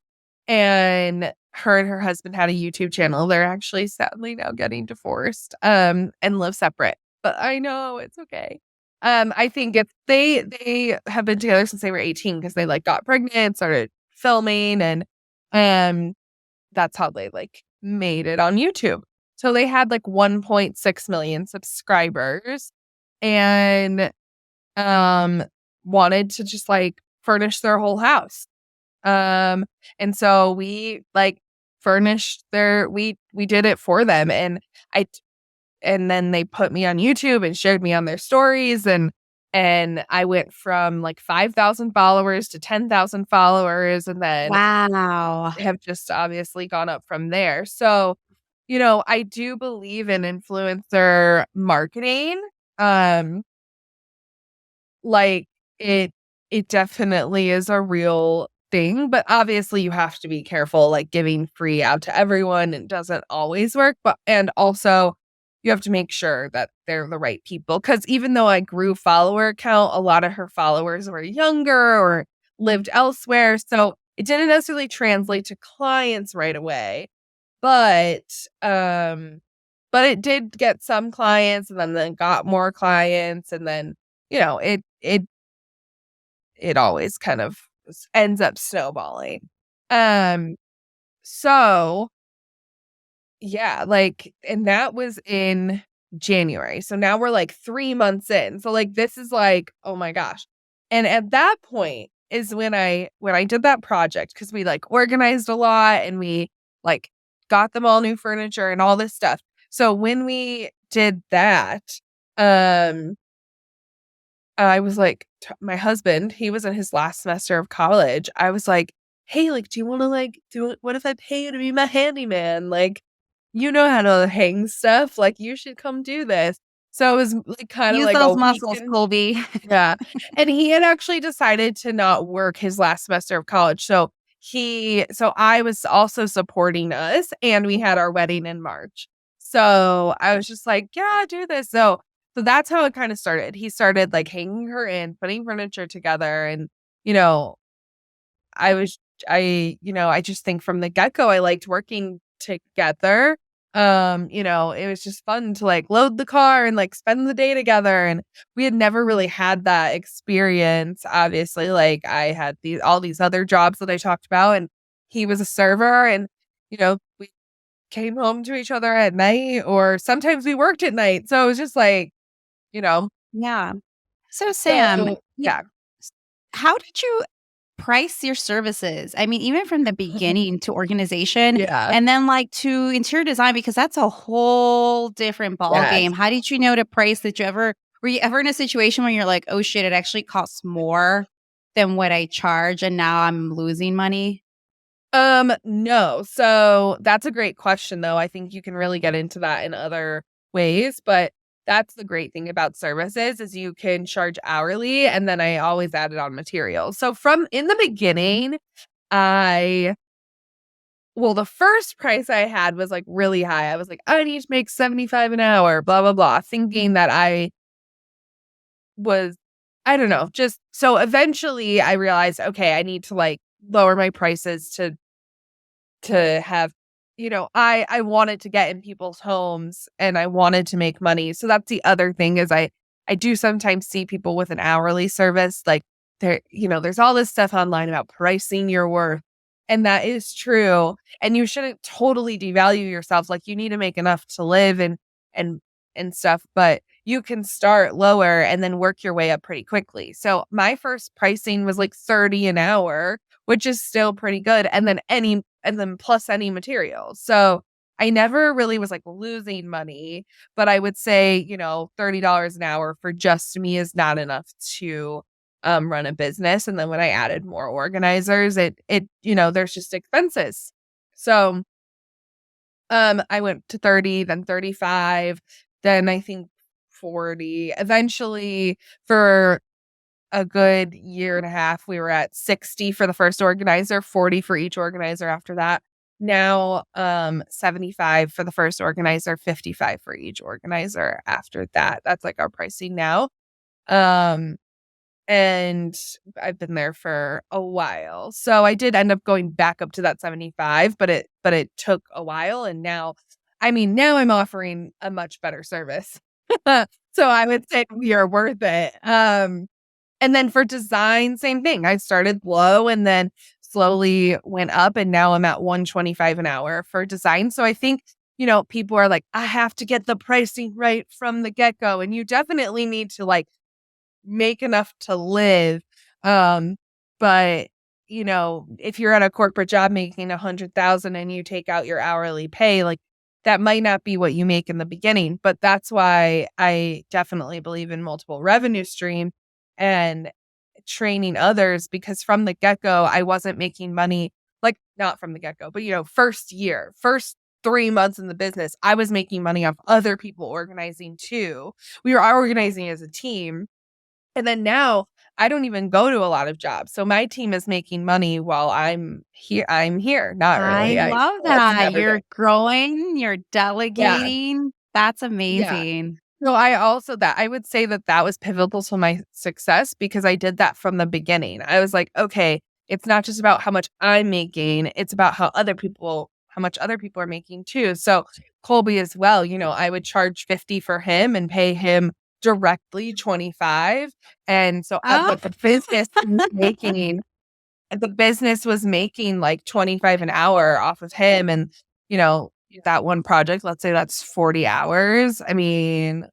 and her husband had a YouTube channel. They're actually sadly now getting divorced, and live separate. But I know it's okay. I think if they have been together since they were 18 because they like got pregnant, started filming, and that's how they like made it on YouTube. So they had like 1.6 million subscribers and wanted to just like furnish their whole house. And so we like furnished we did it for them, and then they put me on YouTube and showed me on their stories, and I went from like 5,000 followers to 10,000 followers, and then wow. have just obviously gone up from there. So, I do believe in influencer marketing. Um like, it definitely is a real thing, but obviously you have to be careful. Like, giving free out to everyone, it doesn't always work, and also you have to make sure that they're the right people, because even though I grew follower count, a lot of her followers were younger or lived elsewhere, so it didn't necessarily translate to clients right away. But but it did get some clients, and then got more clients, and then it always kind of ends up snowballing. Um, so yeah, like, and that was in January. So now we're like 3 months in. So like, this is like, oh my gosh. And at that point is when I did that project, because we like organized a lot, and we like got them all new furniture and all this stuff. So when we did that, um I was like, my husband, he was in his last semester of college. I was like, hey, like, do you want to like what if I pay you to be my handyman? Like, you know how to hang stuff. Like, you should come do this. So it was like kind of Use like a those muscles, weekend. Colby. Yeah. And he had actually decided to not work his last semester of college. So I was also supporting us, and we had our wedding in March. So I was just like, yeah, do this. So that's how it kind of started. He started like hanging her in, putting furniture together, and you know, I was I just think from the get-go I liked working together. It was just fun to like load the car and like spend the day together, and we had never really had that experience. Obviously, like, I had all these other jobs that I talked about, and he was a server, and we came home to each other at night, or sometimes we worked at night. So it was just like, you know. Yeah. So Sam, So yeah. how did you price your services? I mean, even from the beginning to organization, Yeah. and then like to interior design, because that's a whole different ball Yes. game. How did you know to price? Were you ever in a situation where you're like, oh shit, it actually costs more than what I charge, and now I'm losing money? No. So that's a great question, though. I think you can really get into that in other ways, but that's the great thing about services is you can charge hourly, and then I always added on materials. So from in the beginning, I well, the first price I had was like really high. I was like, I need to make 75 an hour, blah, blah, blah, thinking that I was, I don't know, just so eventually I realized, okay, I need to like lower my prices to have, I wanted to get in people's homes and I wanted to make money. So that's the other thing is I do sometimes see people with an hourly service like there's all this stuff online about pricing your worth. And that is true. And you shouldn't totally devalue yourself. Like you need to make enough to live and and stuff, but you can start lower and then work your way up pretty quickly. So my first pricing was like 30 an hour, which is still pretty good. And then plus any materials. So I never really was like losing money, but I would say, $30 an hour for just me is not enough to run a business. And then when I added more organizers, there's just expenses. So I went to 30, then 35, then I think 40. Eventually, for a good year and a half, we were at 60 for the first organizer, 40 for each organizer after that. Now, 75 for the first organizer, 55 for each organizer after that. That's like our pricing now. Um, and I've been there for a while. So I did end up going back up to that 75, but it took a while. And now I'm offering a much better service. So I would say we are worth it. And then for design, same thing. I started low and then slowly went up and now I'm at 125 an hour for design. So I think, people are like, I have to get the pricing right from the get-go. And you definitely need to like make enough to live. But if you're at a corporate job making 100,000 and you take out your hourly pay, like that might not be what you make in the beginning. But that's why I definitely believe in multiple revenue stream and training others, because from the get-go, I wasn't making money, like not from the get-go, but first 3 months in the business, I was making money off other people organizing too. We were organizing as a team. And then now I don't even go to a lot of jobs. So my team is making money while I'm here. Not I really. love That's that. never You're good. growing, you're Yeah. delegating. That's Yeah. amazing. So I would say that was pivotal to my success because I did that from the beginning. I was like, okay, it's not just about how much I'm making, it's about how much other people are making too. So Colby as well, I would charge 50 for him and pay him directly 25. And so Oh, but the business was making like 25 an hour off of him. And, that one project, let's say that's 40 hours. I mean,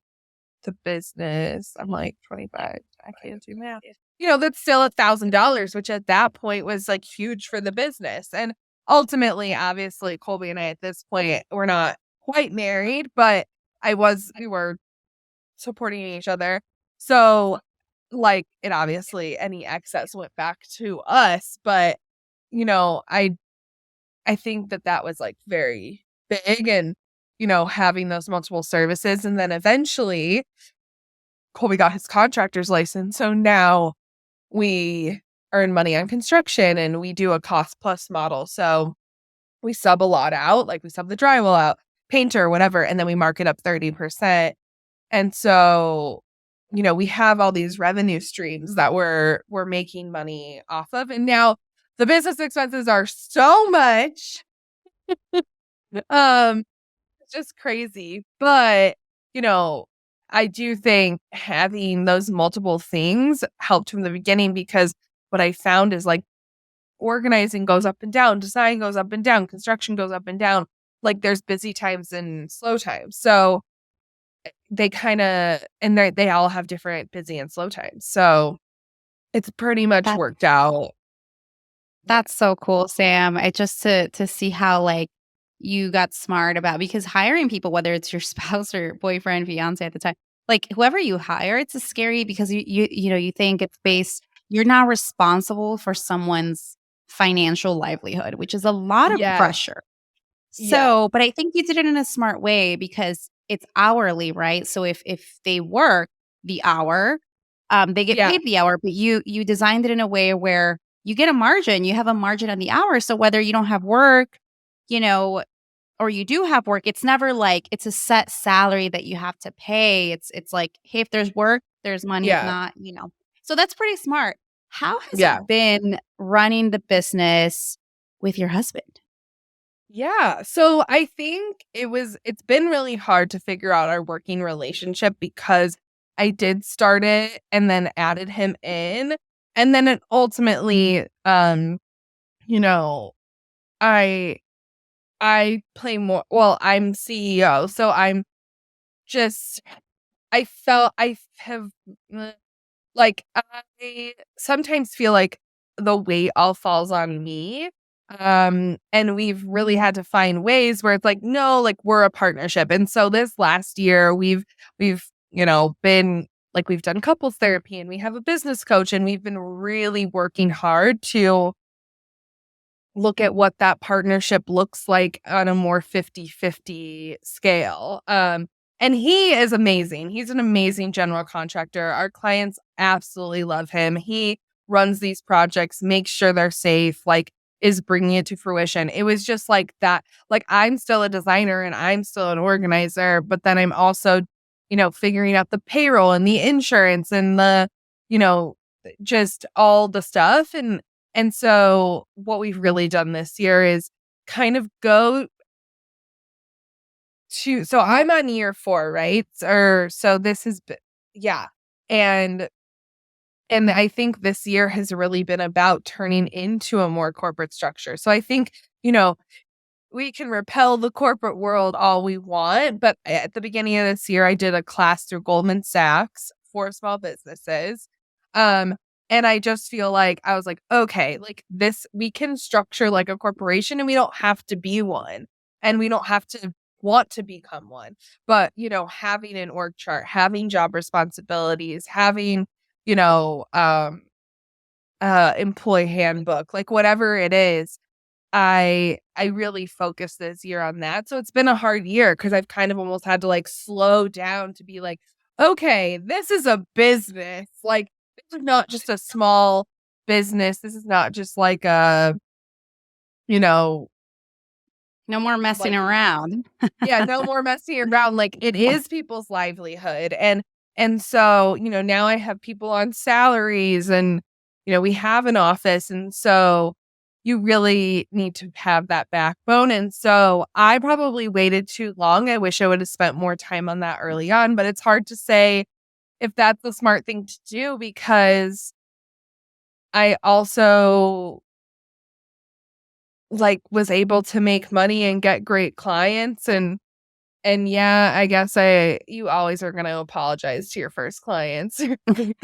the business, I'm like 25. I can't do math. That's still $1,000, which at that point was like huge for the business. And ultimately, obviously, Colby and I at this point we're not quite married, but we were supporting each other. So like it obviously any excess went back to us, but I think that was like very big and having those multiple services. And then eventually Colby got his contractor's license. So now we earn money on construction and we do a cost plus model. So we sub a lot out, like we sub the drywall out, painter, whatever, and then we mark it up 30%. And so, we have all these revenue streams that we're making money off of. And now the business expenses are so much. Um, it's just crazy. But, I do think having those multiple things helped from the beginning because what I found is like organizing goes up and down, design goes up and down, construction goes up and down. Like there's busy times and slow times. So they kind of, and they all have different busy and slow times. So it's pretty much that worked out. that's so cool, Sam. I just to see how like you got smart about because hiring people, whether it's your spouse or boyfriend, fiance at the time, like whoever you hire, it's a scary because you think it's based. You're not responsible for someone's financial livelihood, which is a lot of Yes. pressure. Yes. So, but I think you did it in a smart way because it's hourly, right? So if they work the hour, they get Yeah. paid the hour, but you designed it in a way where you get a margin. You have a margin on the hour. So whether you don't have work, you know, or you do have work, it's never like it's a set salary that you have to pay. It's like, hey, if there's work, there's money. If Yeah. not. So that's pretty smart. How has Yeah. it been running the business with your husband? Yeah. So I think it's been really hard to figure out our working relationship because I did start it and then added him in. And then it ultimately, you know, I I play more well, I'm CEO, so I'm just I felt I have like, I sometimes feel like the weight all falls on me, and we've really had to find ways where it's like, "No, like, we're a partnership," and so this last year, been like, we've done couples therapy, and we have a business coach, and we've been really working hard to look at what that partnership looks like on a more 50-50 scale. And he is amazing. He's an amazing general contractor. Our clients absolutely love him. He runs these projects, makes sure they're safe, like is bringing it to fruition. It was just like that. Like I'm still a designer and I'm still an organizer, but then I'm also, figuring out the payroll and the insurance and you know, just all the stuff. And so what we've really done this year is kind of go so I'm on year 4, right? Or so this has been, yeah. And and I think this year has really been about turning into a more corporate structure. So I think, you know, we can repel the corporate world all we want, but at the beginning of this year, I did a class through Goldman Sachs for small businesses. Um, and I just feel like I was like, okay, like this, we can structure like a corporation and we don't have to be one and we don't have to want to become one. But, having an org chart, having job responsibilities, having, you know, um, employee handbook, like whatever it is, I really focused this year on that. So it's been a hard year because I've kind of almost had to like slow down to be like, okay, this is a business. Like this is not just a small business. This is not just like a, you know, No more messing like around. yeah, no more messing around. Like it is people's livelihood. And so, now I have people on salaries and, we have an office. And so you really need to have that backbone. And so I probably waited too long. I wish I would have spent more time on that early on, but it's hard to say if that's the smart thing to do because I also like was able to make money and get great clients and yeah, I guess you always are gonna apologize to your first clients.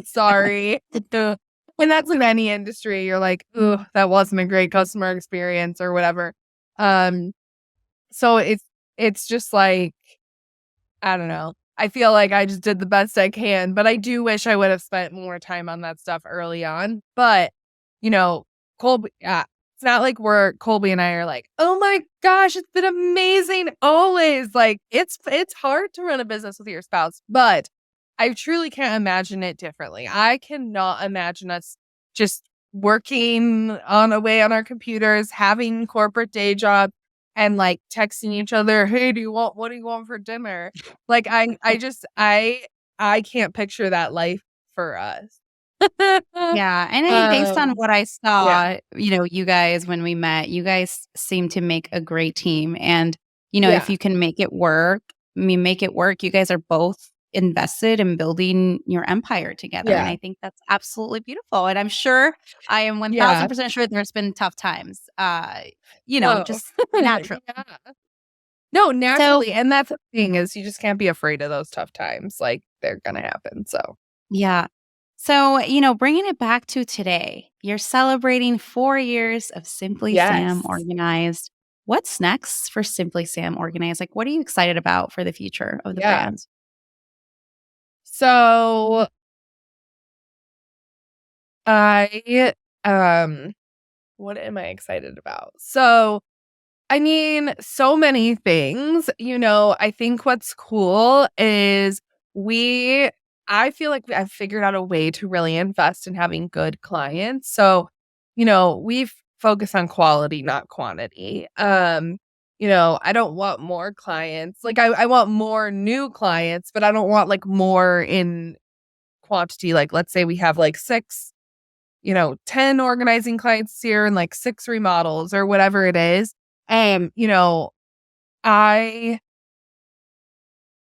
Sorry. And that's in any industry. You're like, "Ooh, that wasn't a great customer experience," or whatever. Um, so it's just like, I don't know. I feel like I just did the best I can, but I do wish I would have spent more time on that stuff early on. But, you know, Colby, it's not like Colby and I are like, oh my gosh, it's been amazing always. Like it's hard to run a business with your spouse, but I truly can't imagine it differently. I cannot imagine us just working on away on our computers, having corporate day jobs and like texting each other, hey, what do you want for dinner? Like I can't picture that life for us. Yeah, and I think based on Um, what I yeah, saw, you guys when we met, you guys seem to make a great team, and, if yeah, you can make it work, make it work. You guys are both invested in building your empire together, and yeah, I think that's absolutely beautiful, and I'm sure I am yeah. 1000% sure there's been tough times, Oh, just natural. yeah. No, So naturally, and that's the thing is you just can't be afraid of those tough times. Like they're gonna happen. So yeah. So, bringing it back to today, you're celebrating 4 years of Simply Sam yes, Organized. What's next for Simply Sam Organized? Like, what are you excited about for the future of the yeah. brand? So I um what am I excited about? So, I mean, so many things. I think what's cool is I feel like I've figured out a way to really invest in having good clients. So, we've focused on quality, not quantity. I don't want more clients. Like I want more new clients, but I don't want like more in quantity. Like let's say we have like 6, 10 organizing clients here and like 6 remodels or whatever it is. I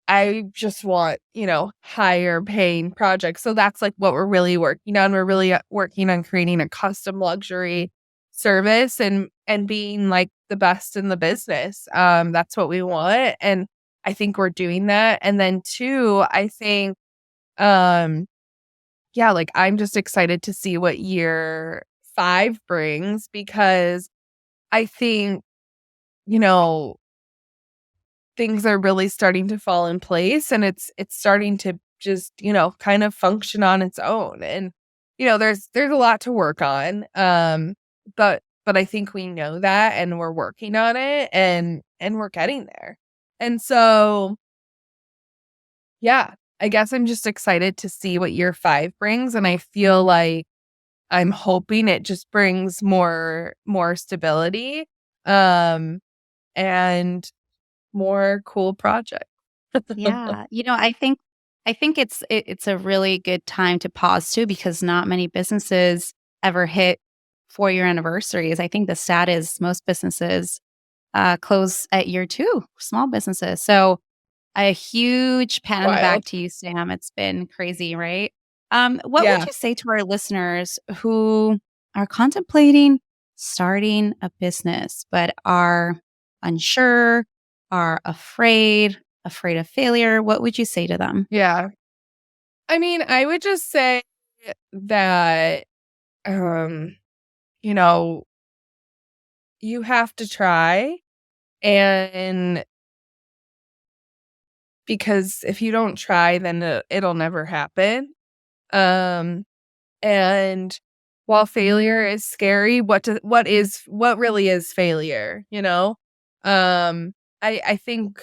I just want, higher paying projects. So that's like what we're really working on. We're really working on creating a custom luxury service and being like the best in the business. That's what we want. And I think we're doing that. And then 2, I think um yeah, like I'm just excited to see what year 5 brings because I think, you know, things are really starting to fall in place and it's starting to just, kind of function on its own. And, there's a lot to work on. But I think we know that and we're working on it and we're getting there. And so, yeah, I guess I'm just excited to see what year 5 brings. And I feel like I'm hoping it just brings more stability, and more cool projects. Yeah. I think it's a really good time to pause too because not many businesses ever hit 4-year anniversaries. I think the stat is most businesses close at year 2, small businesses. So a huge pat on the back Wild. to you, Sam. It's been crazy, right? What would Yeah. you say to our listeners who are contemplating starting a business but are unsure, are afraid of failure? What would you say to them? Yeah. I mean, I would just say that, um, you know, you have to try and because if you don't try, then it'll never happen. Um, and while failure is scary, what really is failure, you know? I think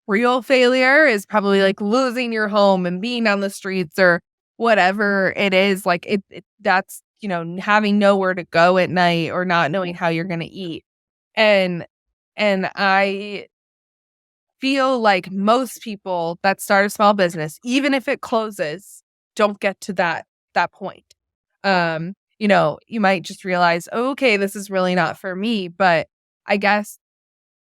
real failure is probably like losing your home and being on the streets or whatever it is. Like that's, having nowhere to go at night or not knowing how you're going to eat. And, and I feel like most people that start a small business, even if it closes, don't get to that point. You might just realize, oh, okay, this is really not for me. But I guess,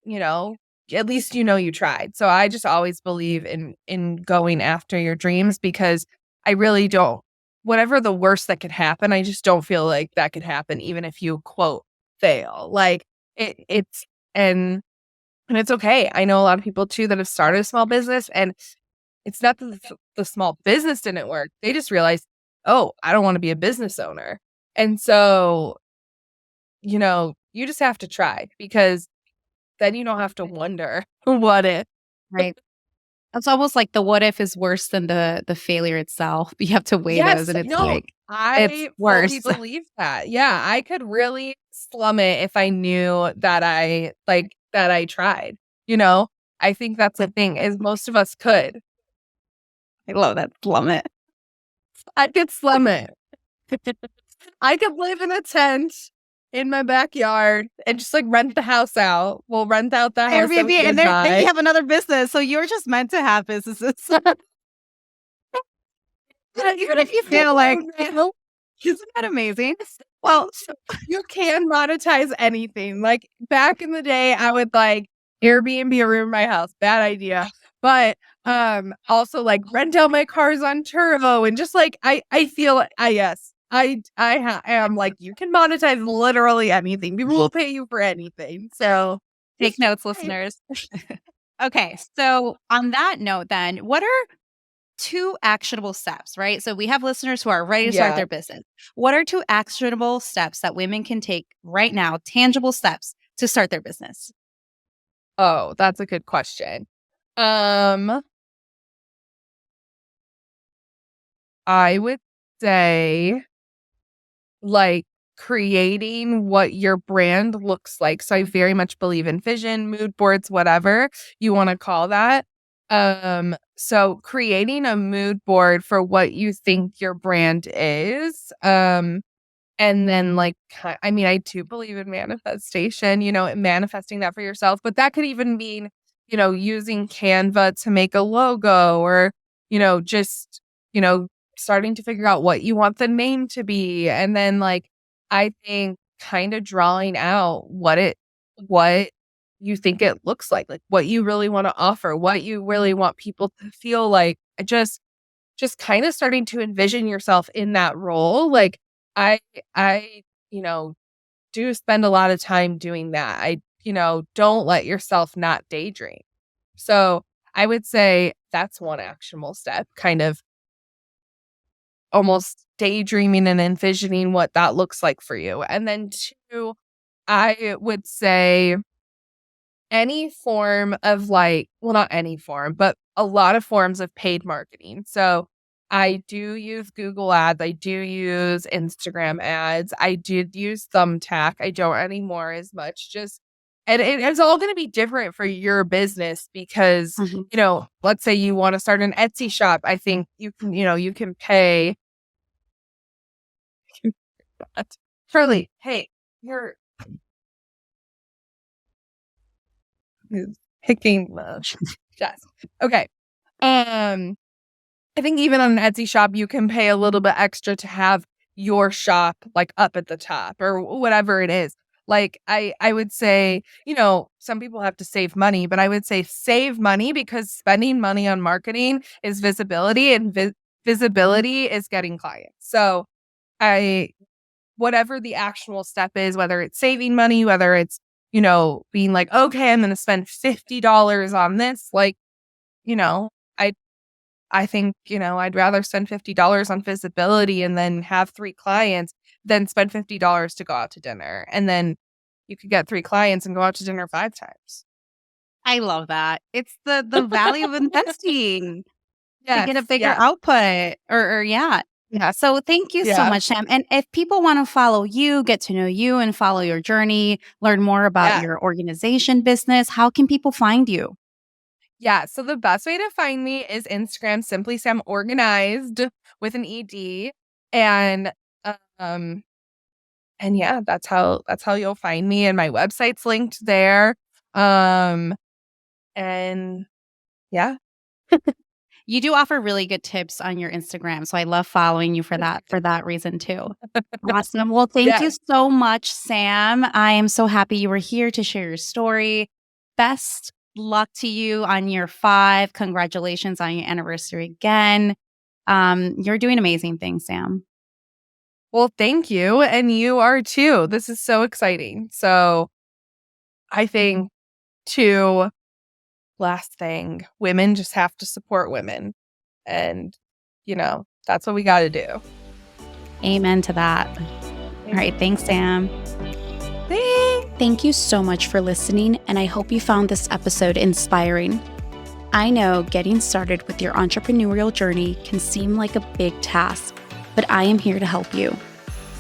you know, at least you tried. So I just always believe in going after your dreams because I really don't. Whatever the worst that could happen, I just don't feel like that could happen, even if you quote fail. Like it's and it's okay. I know a lot of people too that have started a small business and it's not that the small business didn't work. They just realized, oh, I don't want to be a business owner. And so, you just have to try because then you don't have to wonder what if. Right. It's almost like the what if is worse than the failure itself. You have to weigh those Yes, and it's no, like it's I fully worse. believe that. Yeah, I could really slum it if I knew that I tried. You know, I think that's the thing is most of us could. I love that plummet. I could slum it. I could live in a tent in my backyard and just like rent the house out. We'll rent out the house that Airbnb, we and did there you buy. have another business. So you're just meant to have businesses. Even if you feel like, isn't that amazing? Well, You can monetize anything. Like back in the day, I would like Airbnb a room in my house. Bad idea. But also like rent out my cars on Turo and just like I feel I yes. Am like you can monetize literally anything. People will pay you for anything. So take just notes, try. listeners. Okay. So on that note, then, what are 2 actionable steps, right? So we have listeners who are ready to start Yeah. their business. What are 2 actionable steps that women can take right now, tangible steps to start their business? Oh, that's a good question. Um, I would say like creating what your brand looks like. So I very much believe in vision, mood boards, whatever you want to call that. So creating a mood board for what you think your brand is. And then I do believe in manifestation, manifesting that for yourself, but that could even mean, using Canva to make a logo or, just, starting to figure out what you want the name to be. And then I think kind of drawing out what you think it looks like what you really want to offer, what you really want people to feel like. Just kind of starting to envision yourself in that role. I, do spend a lot of time doing that. Don't let yourself not daydream. So I would say that's one actionable step, kind of almost daydreaming and envisioning what that looks like for you. And then 2, I would say any form of not any form, but a lot of forms of paid marketing. So I do use Google ads. I do use Instagram ads. I did use Thumbtack. I don't anymore as much. And it's all going to be different for your business because, let's say you want to start an Etsy shop. I think you can pay. Charlie, hey, you're picking the desk. Okay. I think even on an Etsy shop, you can pay a little bit extra to have your shop up at the top or whatever it is. I would say, some people have to save money, but I would say save money because spending money on marketing is visibility and visibility is getting clients. So whatever the actual step is, whether it's saving money, whether it's, being okay, I'm going to spend $50 on this. I think, I'd rather spend $50 on visibility and then have 3 clients than spend $50 to go out to dinner. And then you could get 3 clients and go out to dinner 5 times. I love that. It's the value of investing to get a bigger Yes. output or yeah. Yeah. So thank you so much, Sam. And if people want to follow you, get to know you and follow your journey, learn more about your organization business, how can people find you? Yeah, so the best way to find me is Instagram, Simply Sam Organized with an ED. And yeah, that's how you'll find me. And my website's linked there. And yeah. You do offer really good tips on your Instagram. So I love following you for that reason too. Awesome. Well, thank you so much, Sam. I am so happy you were here to share your story. Best luck to you on year 5. Congratulations on your anniversary again. You're doing amazing things, Sam. Well, thank you. And you are too. This is so exciting. So I think last thing, women just have to support women. And, that's what we got to do. Amen to that. All right. Thanks, Sam. Thank you so much for listening, and I hope you found this episode inspiring. I know getting started with your entrepreneurial journey can seem like a big task, but I am here to help you.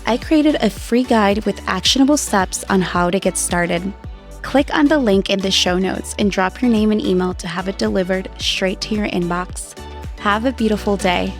I created a free guide with actionable steps on how to get started. Click on the link in the show notes and drop your name and email to have it delivered straight to your inbox. Have a beautiful day.